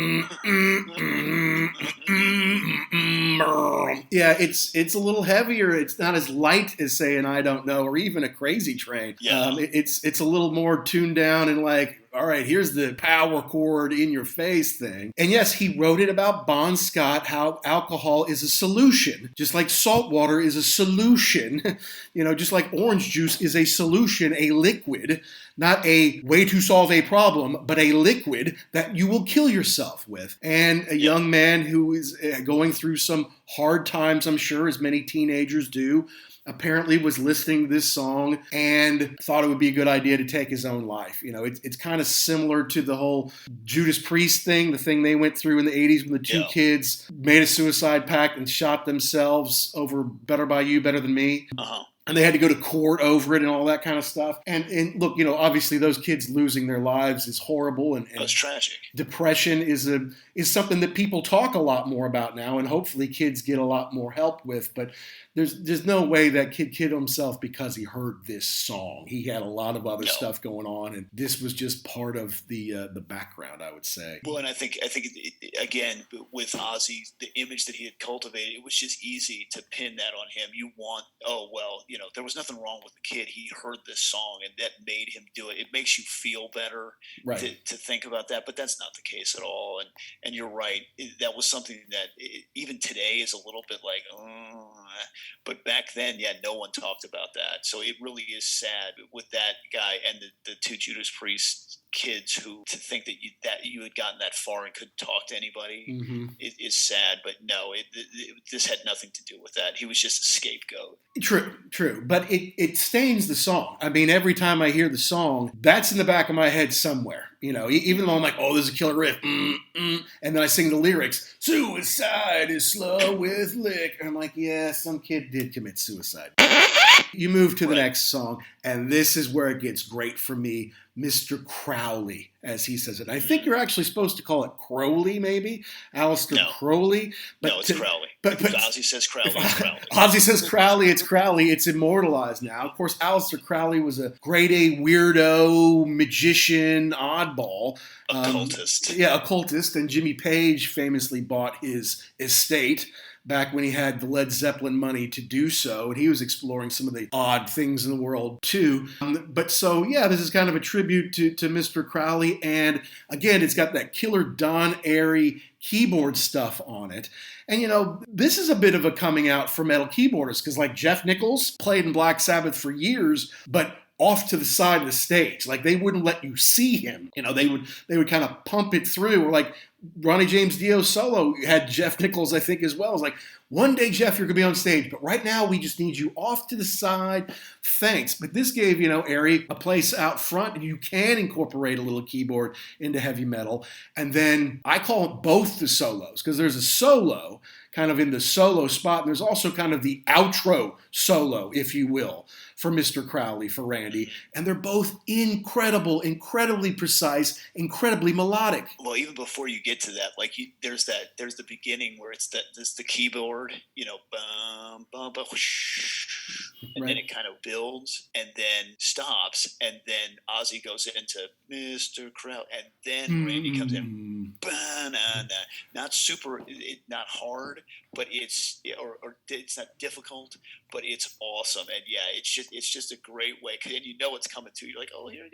Yeah, it's a little heavier. It's not as light as, say, an I Don't Know or even a Crazy Train. Yeah. It's a little more tuned down and like, all right, here's the power chord in your face thing. And yes, he wrote it about Bon Scott, how alcohol is a solution, just like salt water is a solution, just like orange juice is a solution, a liquid, not a way to solve a problem, but a liquid that you will kill yourself with. And a young man who is going through some hard times, I'm sure, as many teenagers do, apparently was listening to this song and thought it would be a good idea to take his own life. It's kind of similar to the whole Judas Priest thing, the thing they went through in the 80s when the two kids made a suicide pact and shot themselves over Better By You, Better Than Me. Uh-huh. And they had to go to court over it and all that kind of stuff. And look, obviously those kids losing their lives is horrible. And it's tragic. Depression is something that people talk a lot more about now, and hopefully kids get a lot more help with. But there's no way that kid killed himself because he heard this song. He had a lot of other stuff going on, and this was just part of the background, I would say. Well, and I think again, with Ozzy, the image that he had cultivated, it was just easy to pin that on him. There was nothing wrong with the kid. He heard this song, and that made him do it. It makes you feel better to think about that, but that's not the case at all. And you're right. That was something that even today is a little bit like, but back then, no one talked about that. So it really is sad with that guy and the two Judas Priest kids who to think that you had gotten that far and couldn't talk to anybody is sad. But no, this had nothing to do with that. He was just a scapegoat. True. But it stains the song. I mean, every time I hear the song, that's in the back of my head somewhere. Even though I'm like, oh, there's a killer riff. And then I sing the lyrics, suicide is slow with liquor. And I'm like, yeah, some kid did commit suicide. You move to the next song, and this is where it gets great for me. Mr. Crowley, as he says it. I think you're actually supposed to call it Crowley, maybe? Alistair Crowley? No, it's Crowley. But Ozzy says Crowley, it's Crowley. Ozzy says Crowley, it's Crowley. It's immortalized now. Of course, Alistair Crowley was a grade A weirdo, magician, oddball. Occultist. Occultist. And Jimmy Page famously bought his estate back when he had the Led Zeppelin money to do so, and he was exploring some of the odd things in the world too. This is kind of a tribute to Mr. Crowley, and again, it's got that killer Don Airey keyboard stuff on it. And this is a bit of a coming out for metal keyboardists, because like Jeff Nichols played in Black Sabbath for years, but off to the side of the stage. Like they wouldn't let you see him. They would kind of pump it through. Or like Ronnie James Dio solo had Jeff Nichols, I think, as well. It's like, one day, Jeff, you're going to be on stage, but right now we just need you off to the side. Thanks. But this gave, Airey a place out front, and you can incorporate a little keyboard into heavy metal. And then I call it both the solos, because there's a solo kind of in the solo spot, and there's also kind of the outro solo, if you will, for Mr. Crowley, for Randy. And they're both incredible, incredibly precise, incredibly melodic. Well, even before you get to that, there's the beginning where it's the keyboard, bum, bum, bum, whoosh, and then it kind of builds and then stops, and then Ozzy goes into Mr. Crowley, and then Randy comes in, not super, not hard, but it's not difficult, but it's awesome. And it's just a great way, and it's coming to you. You're like, oh, here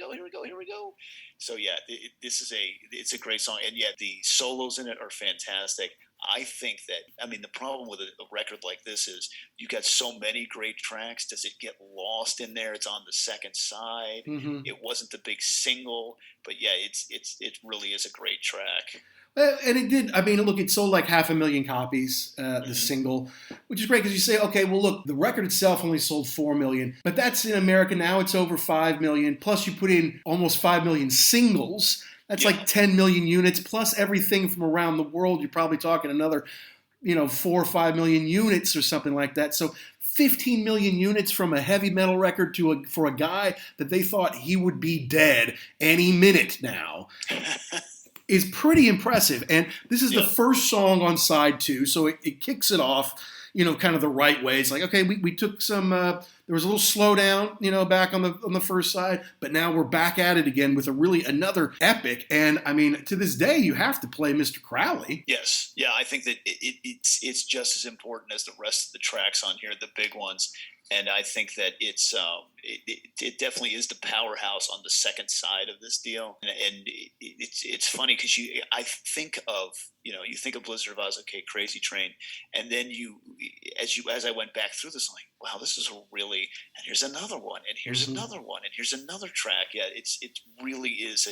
we go. So it's a great song, and the solos in it are fantastic. I think that, the problem with a record like this is you got so many great tracks. Does it get lost in there? It's on the second side. It wasn't the big single, but it really is a great track. And it did. Look, it sold like 500,000 copies, the single, which is great because you say, okay, well, look, the record itself only sold 4 million, but that's in America now. It's over 5 million. Plus, you put in almost 5 million singles. That's like 10 million units, plus everything from around the world. You're probably talking another, 4 or 5 million units or something like that. So 15 million units from a heavy metal record for a guy that they thought he would be dead any minute now is pretty impressive. And this is the first song on side 2, so it kicks it off, kind of the right way. It's like, okay, we took some, there was a little slowdown, back on the first side, but now we're back at it again with another epic. And I mean, to this day, you have to play Mr. Crowley. Yes. Yeah, I think that it's just as important as the rest of the tracks on here, the big ones. And I think that it definitely is the powerhouse on the second side of this deal. And it's funny because I think of Blizzard of Ozz, okay, Crazy Train, and then as I went back through this, I'm like, wow, this is and here's another one, and here's another one, and here's another track. Yeah, it really is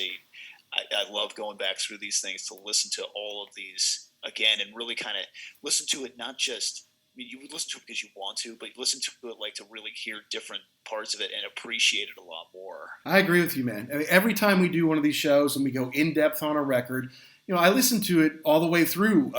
I love going back through these things to listen to all of these again and really kind of listen to it, not just. I mean, you would listen to it because you want to, but you listen to it like to really hear different parts of it and appreciate it a lot more. I agree with you, man. I mean, every time we do one of these shows and we go in depth on a record, I listen to it all the way through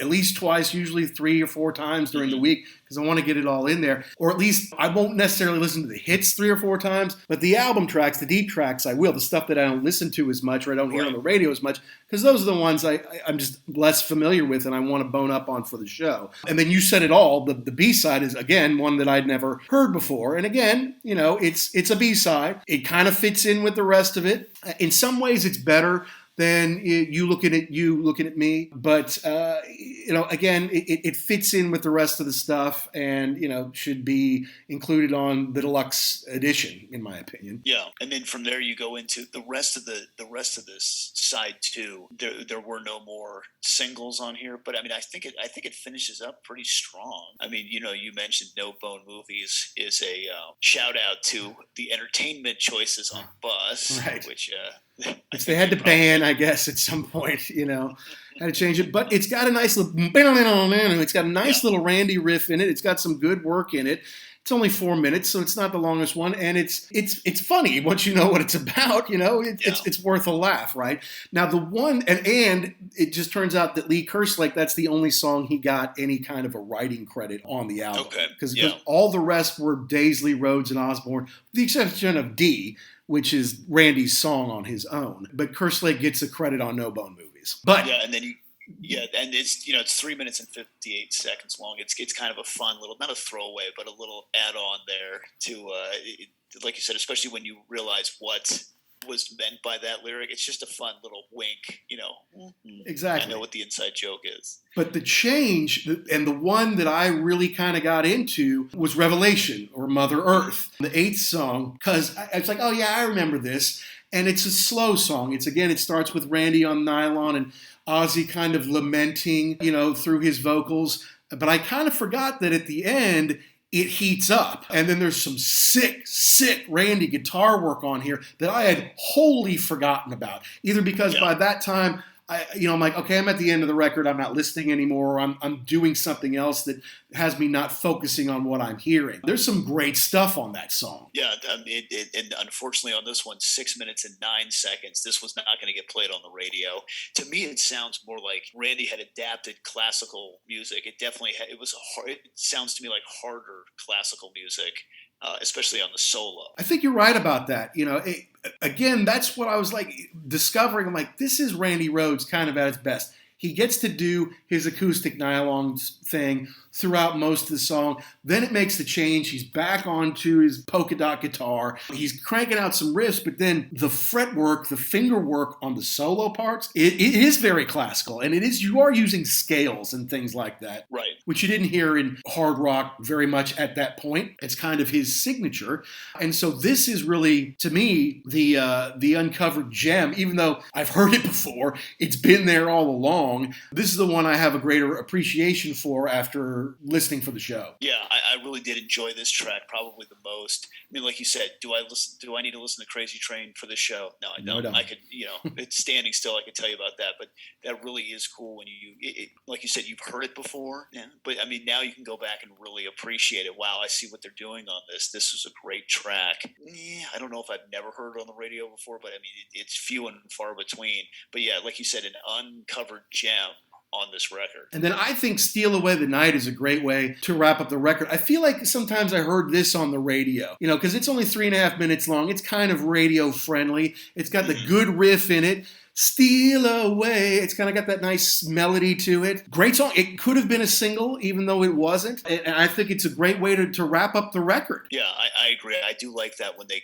at least twice, usually 3 or 4 times during the week, because I want to get it all in there. Or at least I won't necessarily listen to the hits 3 or 4 times, but the album tracks, the deep tracks, I will. The stuff that I don't listen to as much or I don't hear on the radio as much, because those are the ones I'm just less familiar with and I want to bone up on for the show. And then you said it all. The B-side is, again, one that I'd never heard before. And again, it's a B-side. It kind of fits in with the rest of it. In some ways, it's better than you looking at me. But, again, it fits in with the rest of the stuff and, should be included on the deluxe edition, in my opinion. Yeah. And then from there you go into the rest of this side 2. There were no more singles on here, but I mean, I think it finishes up pretty strong. I mean, you mentioned No Bone Movies is a shout out to the entertainment choices on Bus, right. which they had to ban, I guess, at some point, had to change it. But it's got a nice little Randy riff in it. It's got some good work in it. It's only 4 minutes, so it's not the longest one, and it's funny once you know what it's about. It's worth a laugh, right? Now the one and it just turns out that Lee Kerslake, that's the only song he got any kind of a writing credit on the album, because all the rest were Daisley, Rhoads, and Osbourne, with the exception of D, which is Randy's song on his own. But Kerslake gets a credit on No Bone Movies. But and then and it's it's 3 minutes and 58 seconds long. It's kind of a fun little, not a throwaway, but a little add-on there to like you said, especially when you realize what was meant by that lyric. It's just a fun little wink, Exactly. I know what the inside joke is. But the change, and the one that I really kind of got into, was Revelation, or Mother Earth, the 8th song, because it's like, oh yeah, I remember this. And it's a slow song. It starts with Randy on nylon and Ozzy kind of lamenting, through his vocals. But I kind of forgot that at the end, it heats up. And then there's some sick Randy guitar work on here that I had wholly forgotten about. Either because by that time, I'm like, okay, I'm at the end of the record. I'm not listening anymore. I'm doing something else that has me not focusing on what I'm hearing. There's some great stuff on that song. Yeah, and unfortunately on this one, 6 minutes and 9 seconds, this was not going to get played on the radio. To me, it sounds more like Randy had adapted classical music. It definitely it sounds to me like harder classical music. Especially on the solo. I think you're right about that. Again, that's what I was like discovering. I'm like, this is Randy Rhoads kind of at his best. He gets to do his acoustic nylon thing throughout most of the song. Then it makes the change. He's back onto his polka dot guitar. He's cranking out some riffs, but then the fretwork, the finger work on the solo parts, it is very classical. And you are using scales and things like that. Right. Which you didn't hear in hard rock very much at that point. It's kind of his signature. And so this is really, to me, the uncovered gem. Even though I've heard it before, it's been there all along. This is the one I have a greater appreciation for after listening for the show. Yeah, I really did enjoy this track probably the most. I mean, like you said, do I need to listen to Crazy Train for this show? No, I don't. I could, it's standing still. I could tell you about that, but that really is cool when like you said, you've heard it before. Yeah. But I mean, now you can go back and really appreciate it. Wow, I see what they're doing on this. This is a great track. I don't know if I've never heard it on the radio before, but I mean, it's few and far between. But yeah, like you said, an uncovered gem on this record. And then I think Steal Away the Night is a great way to wrap up the record. I feel like sometimes I heard this on the radio, because it's only 3.5 minutes long. It's kind of radio friendly. It's got the good riff in it. Steal Away. It's kind of got that nice melody to it. Great song. It could have been a single, even though it wasn't. And I think it's a great way to wrap up the record. Yeah, I agree. I do like that when they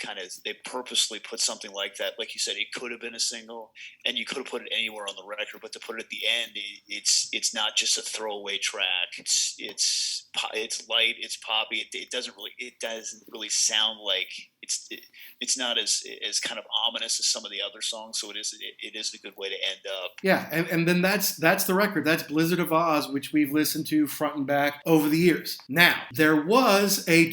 purposely put something like that. Like you said, it could have been a single, and you could have put it anywhere on the record, but to put it at the end, it's not just a throwaway track. It's light. It's poppy. It doesn't really sound like it's not as kind of ominous as some of the other songs. So it is a good way to end up. Yeah, and then that's the record. That's Blizzard of Ozz, which we've listened to front and back over the years. Now, there was a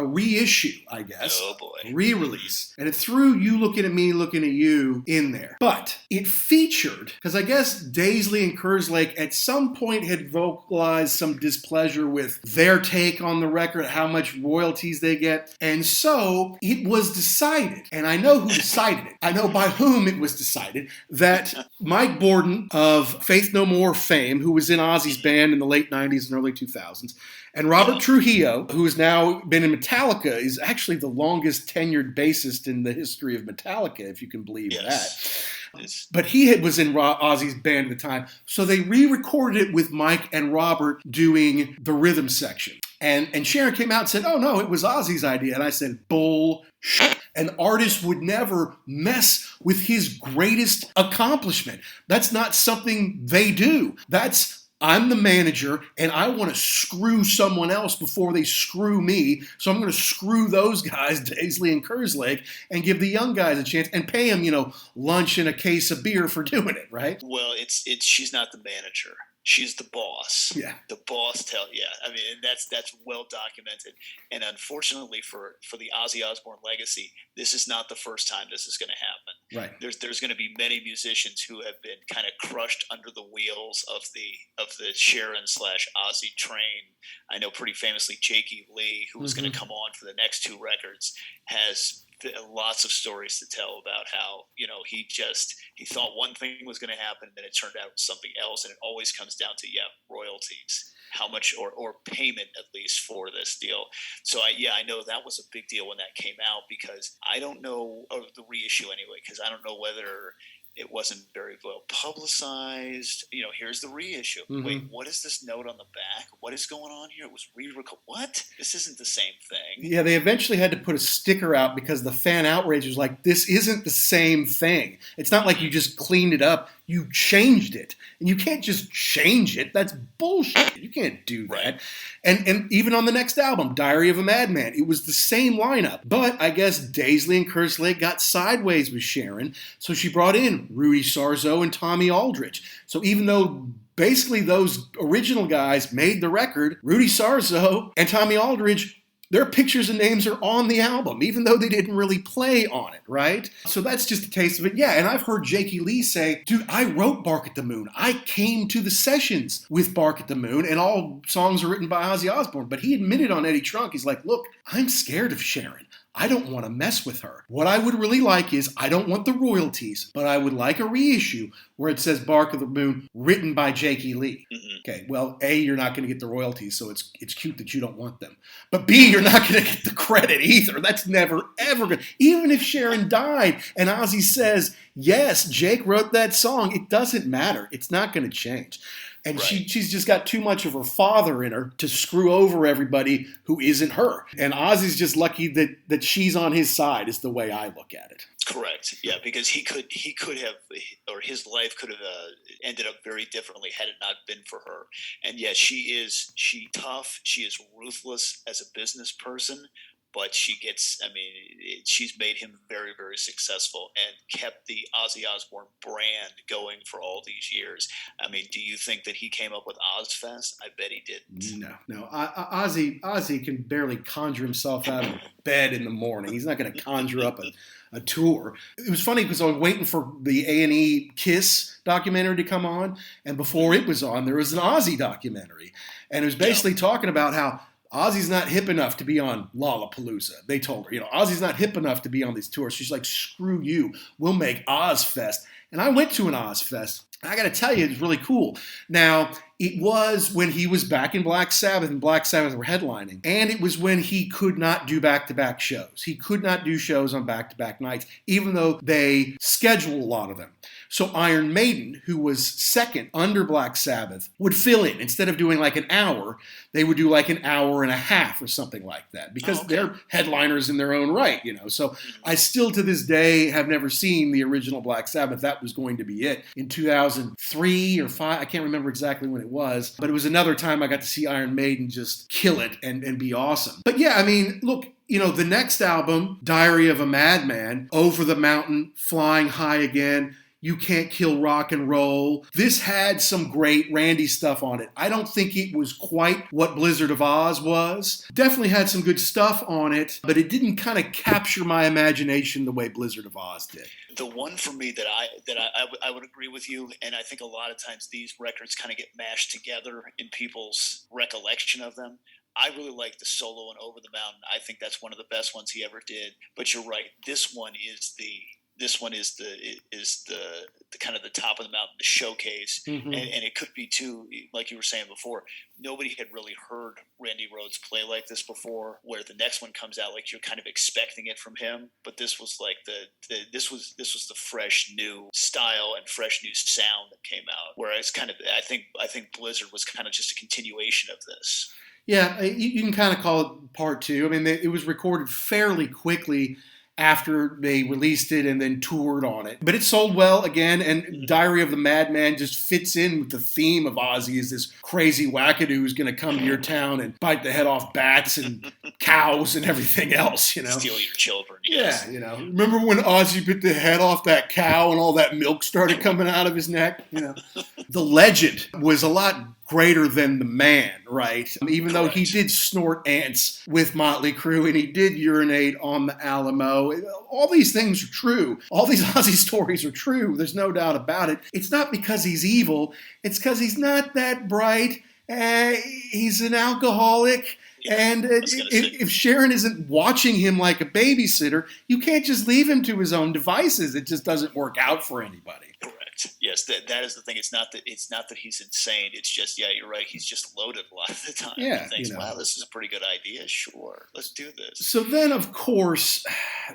reissue, I guess. Oh boy. Re-release. And it threw You Looking at Me, Looking at You in there. But it featured, because I guess Daisley and Kerslake at some point had vocalized some displeasure with their take on the record, how much royalties they get. And so it was decided, and I know who decided it. I know by whom it was decided, that Mike Borden of Faith No More fame, who was in Ozzy's band in the late 90s and early 2000s, and Robert Trujillo, who has now been in Metallica, is actually the longest tenured bassist in the history of Metallica, if you can believe that. But he was in Ozzy's band at the time. So they re-recorded it with Mike and Robert doing the rhythm section. And Sharon came out and said, oh, no, it was Ozzy's idea. And I said, bullshit. An artist would never mess with his greatest accomplishment. That's not something they do. I'm the manager, and I want to screw someone else before they screw me. So I'm going to screw those guys, Daisley and Kerslake, and give the young guys a chance and pay them, lunch and a case of beer for doing it, right? Well, she's not the manager. She's the boss. Yeah. The boss I mean, that's well documented. And unfortunately for the Ozzy Osbourne legacy, this is not the first time this is going to happen. Right. There's going to be many musicians who have been kind of crushed under the wheels of the Sharon/Ozzy train. I know pretty famously Jakey Lee, who was going to come on for the next two records, has lots of stories to tell about how he thought one thing was going to happen and then it turned out something else, and it always comes down to royalties, how much or payment at least for this deal. So I know that was a big deal when that came out, because I don't know of the reissue anyway, because I don't know whether it wasn't very well publicized. Here's the reissue. Wait, what is this note on the back? What is going on here? It was re-recorded. What? This isn't the same thing. Yeah, they eventually had to put a sticker out because the fan outrage was like, this isn't the same thing. It's not like you just cleaned it up. You changed it. And you can't just change it. That's bullshit. You can't do that. Right. And even on the next album, Diary of a Madman, it was the same lineup. But I guess Daisley and Kerslake got sideways with Sharon, so she brought in Rudy Sarzo and Tommy Aldridge. So even though basically those original guys made the record, Rudy Sarzo and Tommy Aldridge, their pictures and names are on the album, even though they didn't really play on it, right? So that's just a taste of it. Yeah, and I've heard Jakey Lee say, dude, I wrote Bark at the Moon. I came to the sessions with Bark at the Moon, and all songs are written by Ozzy Osbourne. But he admitted on Eddie Trunk, he's like, look, I'm scared of Sharon. I don't want to mess with her. What I would really like is, I don't want the royalties, but I would like a reissue where it says Bark of the Moon, written by Jakey Lee. Okay, well, A, you're not going to get the royalties, so it's cute that you don't want them. But B, you're not going to get the credit either. That's never, ever going to. Even if Sharon died and Ozzy says, yes, Jake wrote that song, it doesn't matter. It's not going to change. And right. she's just got too much of her father in her to screw over everybody who isn't her. And Ozzy's just lucky that she's on his side, is the way I look at it. Correct. Yeah, because he could have, or his life could have ended up very differently had it not been for her. And yes, she's tough. She is ruthless as a business person. But she's made him very, very successful and kept the Ozzy Osbourne brand going for all these years. I mean, do you think that he came up with Ozzfest? I bet he didn't. No. Ozzy can barely conjure himself out of bed in the morning. He's not going to conjure up a tour. It was funny because I was waiting for the A&E Kiss documentary to come on, and before it was on, there was an Ozzy documentary. And it was basically talking about how Ozzy's not hip enough to be on Lollapalooza. They told her, Ozzy's not hip enough to be on these tours. She's like, screw you. We'll make Ozzfest. And I went to an Ozzfest, I got to tell you, it's really cool. Now, it was when he was back in Black Sabbath and Black Sabbath were headlining. And it was when he could not do back-to-back shows. He could not do shows on back-to-back nights, even though they schedule a lot of them. So Iron Maiden, who was second under Black Sabbath, would fill in. Instead of doing like an hour, they would do like an hour and a half or something like that because they're headliners in their own right, you know. So I still to this day have never seen the original Black Sabbath. That was going to be it in 2003 or 5. I can't remember exactly when it was, but it was another time I got to see Iron Maiden just kill it and be awesome. But yeah, I mean, look, you know, the next album, Diary of a Madman, Over the Mountain, Flying High Again, You Can't Kill Rock and Roll. This had some great Randy stuff on it. I don't think it was quite what Blizzard of Ozz was. Definitely had some good stuff on it, but it didn't kind of capture my imagination the way Blizzard of Ozz did. The one for me that I would agree with you, and I think a lot of times these records kind of get mashed together in people's recollection of them. I really like the solo on Over the Mountain. I think that's one of the best ones he ever did. But you're right. This one is the kind of the top of the mountain, the showcase, and it could be too, like you were saying before. Nobody had really heard Randy Rhoads play like this before. Where the next one comes out, like you're kind of expecting it from him, but this was like this was the fresh new style and fresh new sound that came out. Whereas kind of I think Blizzard was kind of just a continuation of this. Yeah, you can kind of call it part two. I mean, it was recorded fairly quickly after they released it and then toured on it. But it sold well again, and Diary of the Madman just fits in with the theme of Ozzy as this crazy wackadoo who's going to come to your town and bite the head off bats and cows and everything else, you know. Steal your children, yes. Yeah, you know. Remember when Ozzy bit the head off that cow and all that milk started coming out of his neck? You know. The legend was a lot greater than the man, right? Even though he did snort ants with Motley Crue and he did urinate on the Alamo. All these things are true. All these Ozzy stories are true. There's no doubt about it. It's not because he's evil. It's because he's not that bright. He's an alcoholic. Yeah, and if Sharon isn't watching him like a babysitter, you can't just leave him to his own devices. It just doesn't work out for anybody. Correct. Yes, that is the thing. It's not that he's insane. It's just, yeah, you're right. He's just loaded a lot of the time. Yeah, he thinks, wow, this is a pretty good idea. Sure, let's do this. So then, of course,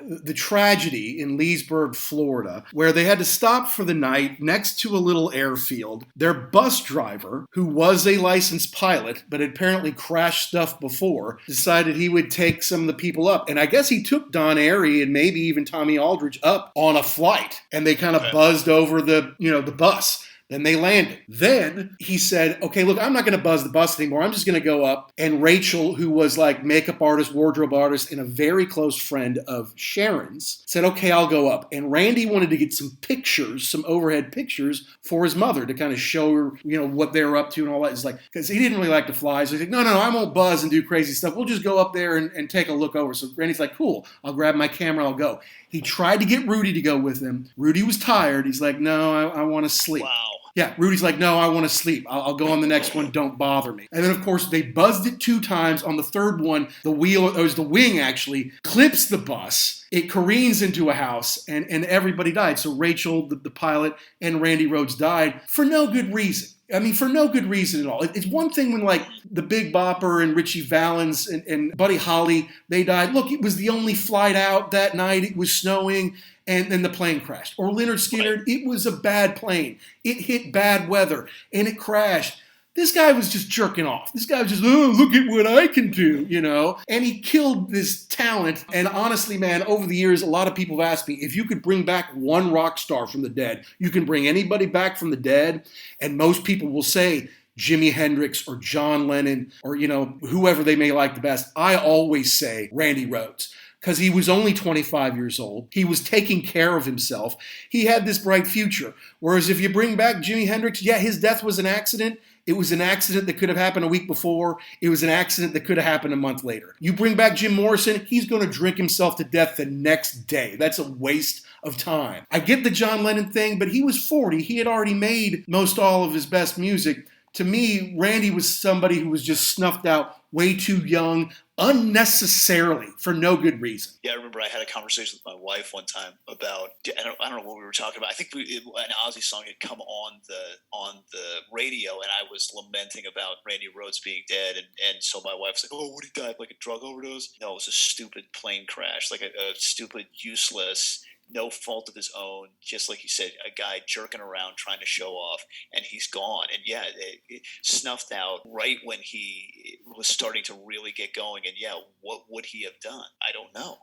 the tragedy in Leesburg, Florida, where they had to stop for the night next to a little airfield. Their bus driver, who was a licensed pilot but had apparently crashed stuff before, decided he would take some of the people up. And I guess he took Don Airey and maybe even Tommy Aldridge up on a flight. And they kind of buzzed over the bus. Then they landed. Then he said, okay, look, I'm not going to buzz the bus anymore. I'm just going to go up. And Rachel, who was like makeup artist, wardrobe artist, and a very close friend of Sharon's, said, okay, I'll go up. And Randy wanted to get some pictures, some overhead pictures for his mother to kind of show her, you know, what they were up to and all that. It's like, because he didn't really like to fly. So he's like, no, I won't buzz and do crazy stuff. We'll just go up there and take a look over. So Randy's like, cool, I'll grab my camera, I'll go. He tried to get Rudy to go with him. Rudy was tired. He's like, no, I want to sleep. Wow. Yeah, Rudy's like, no, I want to sleep. I'll go on the next one. Don't bother me. And then, of course, they buzzed it 2 times. On the third one, the wing actually clips the bus. It careens into a house, and everybody died. So Rachel, the pilot, and Randy Rhoads died for no good reason. I mean, for no good reason at all. It's one thing when, like, the Big Bopper and Richie Valens and Buddy Holly, they died. Look, it was the only flight out that night. It was snowing, and then the plane crashed. Or Leonard Skinner, it was a bad plane. It hit bad weather, and it crashed. This guy was just jerking off. This guy was just, oh, look at what I can do, you know? And he killed this talent. And honestly, man, over the years, a lot of people have asked me, if you could bring back one rock star from the dead, you can bring anybody back from the dead. And most people will say Jimi Hendrix or John Lennon or, you know, whoever they may like the best. I always say Randy Rhoads. Because he was only 25 years old. He was taking care of himself. He had this bright future. Whereas if you bring back Jimi Hendrix, yeah, his death was an accident. It was an accident that could have happened a week before. It was an accident that could have happened a month later. You bring back Jim Morrison, he's going to drink himself to death the next day. That's a waste of time. I get the John Lennon thing, but he was 40. He had already made most all of his best music. To me, Randy was somebody who was just snuffed out way too young, unnecessarily for no good reason. Yeah, I remember I had a conversation with my wife one time about I don't know what we were talking about. I think an Ozzy song had come on the radio, and I was lamenting about Randy Rhoads being dead, and so my wife's like, "Oh, what did he die of, like a drug overdose?" No, it was a stupid plane crash, like a stupid, useless, no fault of his own, just like you said, a guy jerking around trying to show off, and he's gone. And yeah, it snuffed out right when he was starting to really get going. And yeah, what would he have done? I don't know.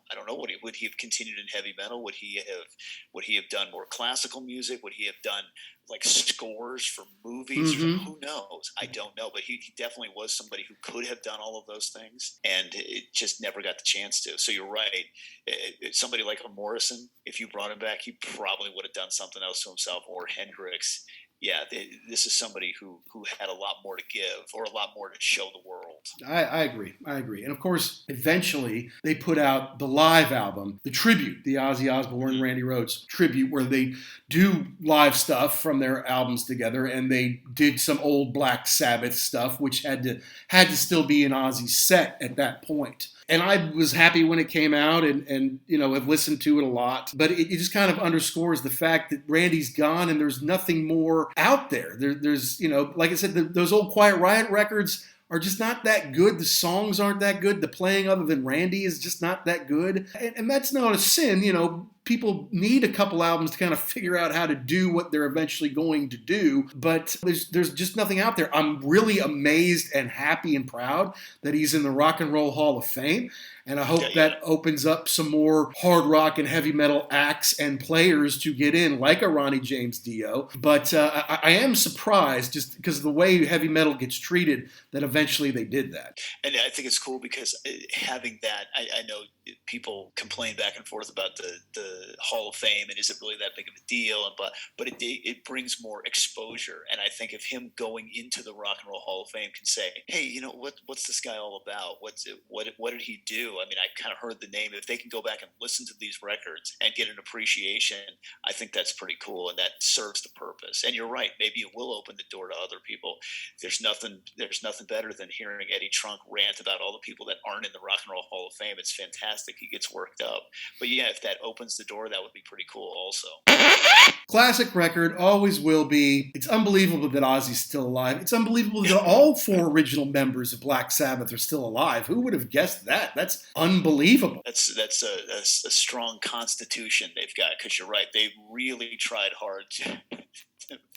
Would he have continued in heavy metal? Would he have done more classical music? Would he have done like scores for movies? Mm-hmm. Who knows? I don't know. But he definitely was somebody who could have done all of those things, and it just never got the chance to. So you're right. Somebody like a Morrison, if you brought him back, he probably would have done something else to himself, or Hendrix. Yeah, this is somebody who had a lot more to give, or a lot more to show the world. I agree. And of course, eventually they put out the live album, the tribute, the Ozzy Osbourne, Randy Rhoads tribute, where they do live stuff from their albums together, and they did some old Black Sabbath stuff, which had to still be an Ozzy set at that point. And I was happy when it came out, and have listened to it a lot. But it just kind of underscores the fact that Randy's gone, and there's nothing more out there. There's like I said, those old Quiet Riot records are just not that good. The songs aren't that good. The playing other than Randy is just not that good. And that's not a sin. People need a couple albums to kind of figure out how to do what they're eventually going to do, but there's just nothing out there. I'm really amazed and happy and proud that he's in the Rock and Roll Hall of Fame, and I hope that opens up some more hard rock and heavy metal acts and players to get in, like a Ronnie James Dio. But I am surprised, just because of the way heavy metal gets treated, that eventually they did that. And I think it's cool because having that, I know people complain back and forth about the Hall of Fame, and is it really that big of a deal? But it brings more exposure, and I think if him going into the Rock and Roll Hall of Fame can say, hey, what's this guy all about? What did he do? I mean, I kind of heard the name. If they can go back and listen to these records and get an appreciation, I think that's pretty cool, and that serves the purpose. And you're right, maybe it will open the door to other people. There's nothing better than hearing Eddie Trunk rant about all the people that aren't in the Rock and Roll Hall of Fame. It's fantastic. He gets worked up. But yeah, if that opens the door, that would be pretty cool also. Classic record, always will be. It's unbelievable that Ozzy's still alive. It's unbelievable that all four original members of Black Sabbath are still alive. Who would have guessed that? That's unbelievable. That's a strong constitution they've got, because you're right. They really tried hard to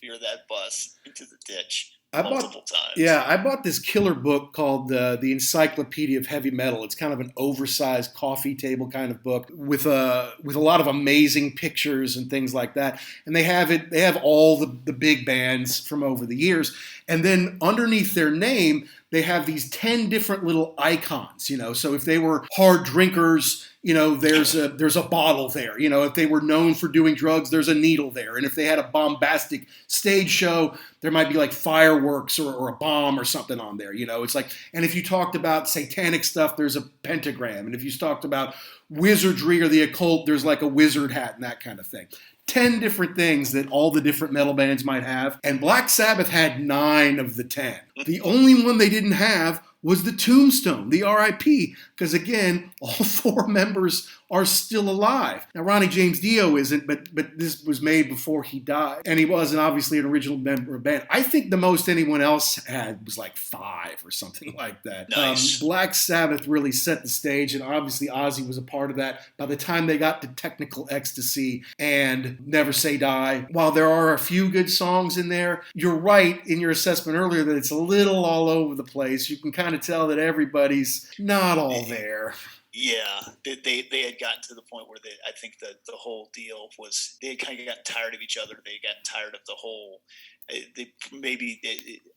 veer that bus into the ditch. Multiple times. Yeah, I bought this killer book called The Encyclopedia of Heavy Metal. It's kind of an oversized coffee table kind of book with a lot of amazing pictures and things like that. And they have all the big bands from over the years. And then underneath their name, they have these 10 different little icons, So if they were hard drinkers, there's a bottle there. If they were known for doing drugs, there's a needle there. And if they had a bombastic stage show, there might be like fireworks or a bomb or something on there. It's like, and if you talked about satanic stuff, there's a pentagram. And if you talked about wizardry or the occult, there's like a wizard hat and that kind of thing. 10 different things that all the different metal bands might have. And Black Sabbath had 9 of the 10. The only one they didn't have was the tombstone, the RIP, because again, all 4 members are still alive. Now, Ronnie James Dio isn't, but this was made before he died, and he wasn't obviously an original member of the band. I think the most anyone else had was like 5 or something like that. Nice. Black Sabbath really set the stage, and obviously Ozzy was a part of that. By the time they got to Technical Ecstasy and Never Say Die, while there are a few good songs in there, you're right in your assessment earlier that it's a little all over the place. You can kind of tell that everybody's not all there. Yeah, they had gotten to the point where I think that the whole deal was, they had kind of gotten tired of each other. They had gotten tired of the whole.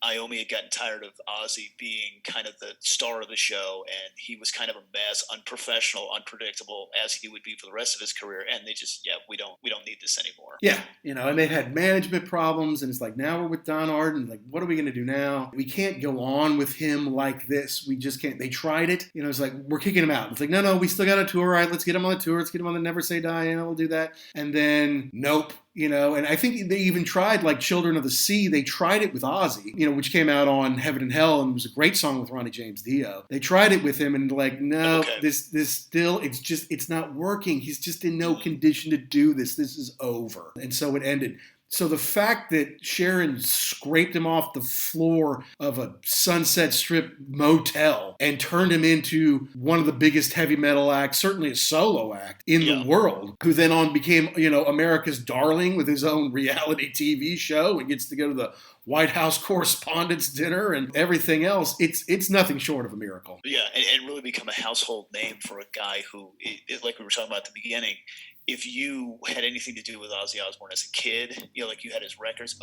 Iommi had gotten tired of Ozzy being kind of the star of the show, and he was kind of a mess, unprofessional, unpredictable, as he would be for the rest of his career. And they just, we don't need this anymore. Yeah, and they had management problems, and it's like, now we're with Don Arden. Like, what are we going to do now? We can't go on with him like this. We just can't. They tried it. It's like, we're kicking him out. It's like, no, we still got a tour. All right, let's get him on the tour. Let's get him on the Never Say Die. We'll do that. And then, nope. And I think they even tried, like Children of the Sea, they tried it with Ozzy, which came out on Heaven and Hell and was a great song with Ronnie James Dio. They tried it with him and like, no, this still, it's not working. He's just in no condition to do this. This is over. And so it ended. So the fact that Sharon scraped him off the floor of a Sunset Strip motel and turned him into one of the biggest heavy metal acts, certainly a solo act in the world, who then on became, America's darling with his own reality TV show and gets to go to the White House Correspondents' Dinner and everything else, it's nothing short of a miracle. Yeah, and really become a household name for a guy who, like we were talking about at the beginning, if you had anything to do with Ozzy Osbourne as a kid, like you had his records,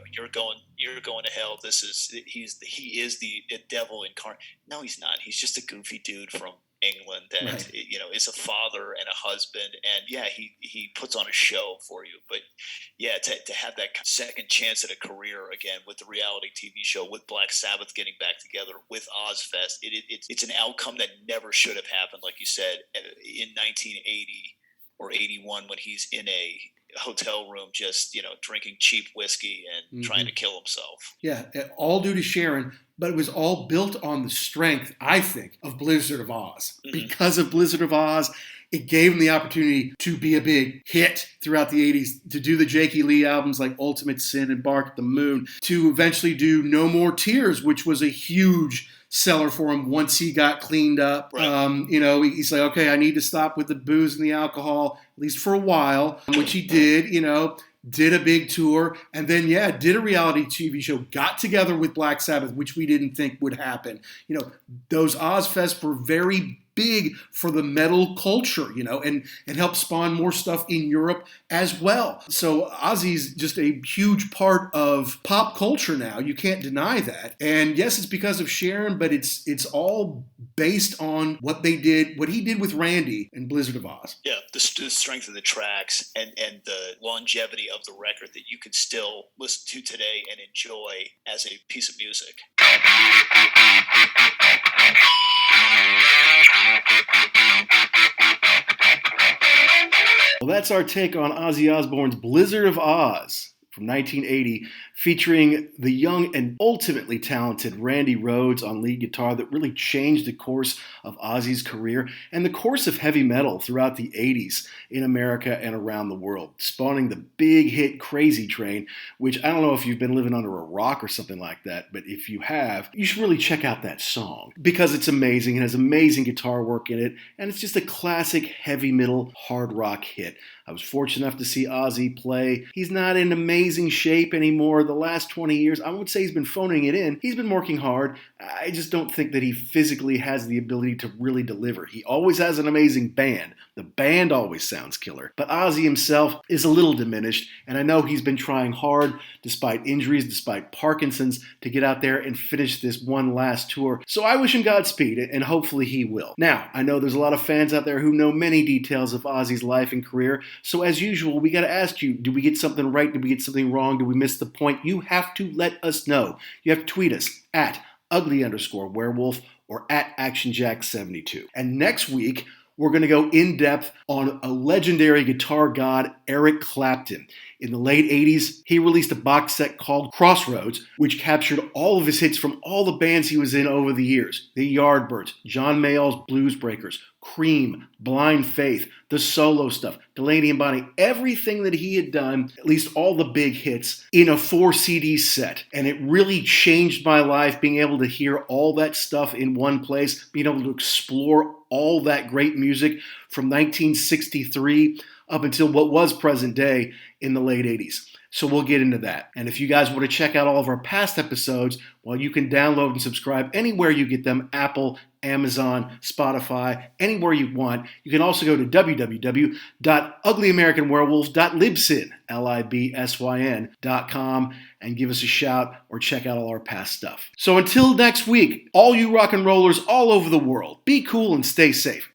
you're going to hell. He is the devil incarnate. No, he's not. He's just a goofy dude from England that is a father and a husband, and he puts on a show for you. But to have that second chance at a career again with the reality TV show, with Black Sabbath getting back together, with Ozzfest, it's an outcome that never should have happened, like you said, in 1980 or 81 when he's in a hotel room just drinking cheap whiskey and trying to kill himself. Yeah, all due to Sharon, but it was all built on the strength, I think, of Blizzard of Ozz. Because of Blizzard of Ozz, it gave him the opportunity to be a big hit throughout the 80s, to do the Jakey Lee albums like Ultimate Sin and Bark at the Moon, to eventually do No More Tears, which was a huge seller for him once he got cleaned up. Right. He's like, okay, I need to stop with the booze and the alcohol, at least for a while, which he did, did a big tour, and then, did a reality TV show, got together with Black Sabbath, which we didn't think would happen. Those Ozzfests were very big for the metal culture, and helped spawn more stuff in Europe as well. So Ozzy's just a huge part of pop culture now. You can't deny that. And yes, it's because of Sharon, but it's all based on what he did with Randy and Blizzard of Ozz. Yeah, the strength of the tracks and the longevity of the record that you can still listen to today and enjoy as a piece of music. Well, that's our take on Ozzy Osbourne's Blizzard of Ozz from 1980, featuring the young and ultimately talented Randy Rhoads on lead guitar that really changed the course of Ozzy's career and the course of heavy metal throughout the 80s in America and around the world, spawning the big hit Crazy Train, which I don't know if you've been living under a rock or something like that, but if you have, you should really check out that song because it's amazing. It has amazing guitar work in it, and it's just a classic heavy metal hard rock hit. I was fortunate enough to see Ozzy play. He's not in amazing shape anymore. The last 20 years, I won't say he's been phoning it in. He's been working hard. I just don't think that he physically has the ability to really deliver. He always has an amazing band. The band always sounds killer. But Ozzy himself is a little diminished, and I know he's been trying hard, despite injuries, despite Parkinson's, to get out there and finish this one last tour. So I wish him Godspeed, and hopefully he will. Now, I know there's a lot of fans out there who know many details of Ozzy's life and career, so as usual, we got to ask you, did we get something right? Did we get something wrong? Did we miss the point? You have to let us know. You have to tweet us at ugly_werewolf or at ActionJack72. And next week, we're going to go in depth on a legendary guitar god, Eric Clapton. In the late 80s, he released a box set called Crossroads, which captured all of his hits from all the bands he was in over the years. The Yardbirds, John Mayall's Blues Breakers, Cream, Blind Faith, the solo stuff, Delaney and Bonnie, everything that he had done, at least all the big hits, in a 4 CD set. And it really changed my life, being able to hear all that stuff in one place, being able to explore all that great music from 1963 up until what was present day in the late 80s. So we'll get into that. And if you guys want to check out all of our past episodes, well, you can download and subscribe anywhere you get them, Apple, Amazon, Spotify, anywhere you want. You can also go to www.uglyamericanwerewolves.libsyn.com and give us a shout or check out all our past stuff. So until next week, all you rock and rollers all over the world, be cool and stay safe.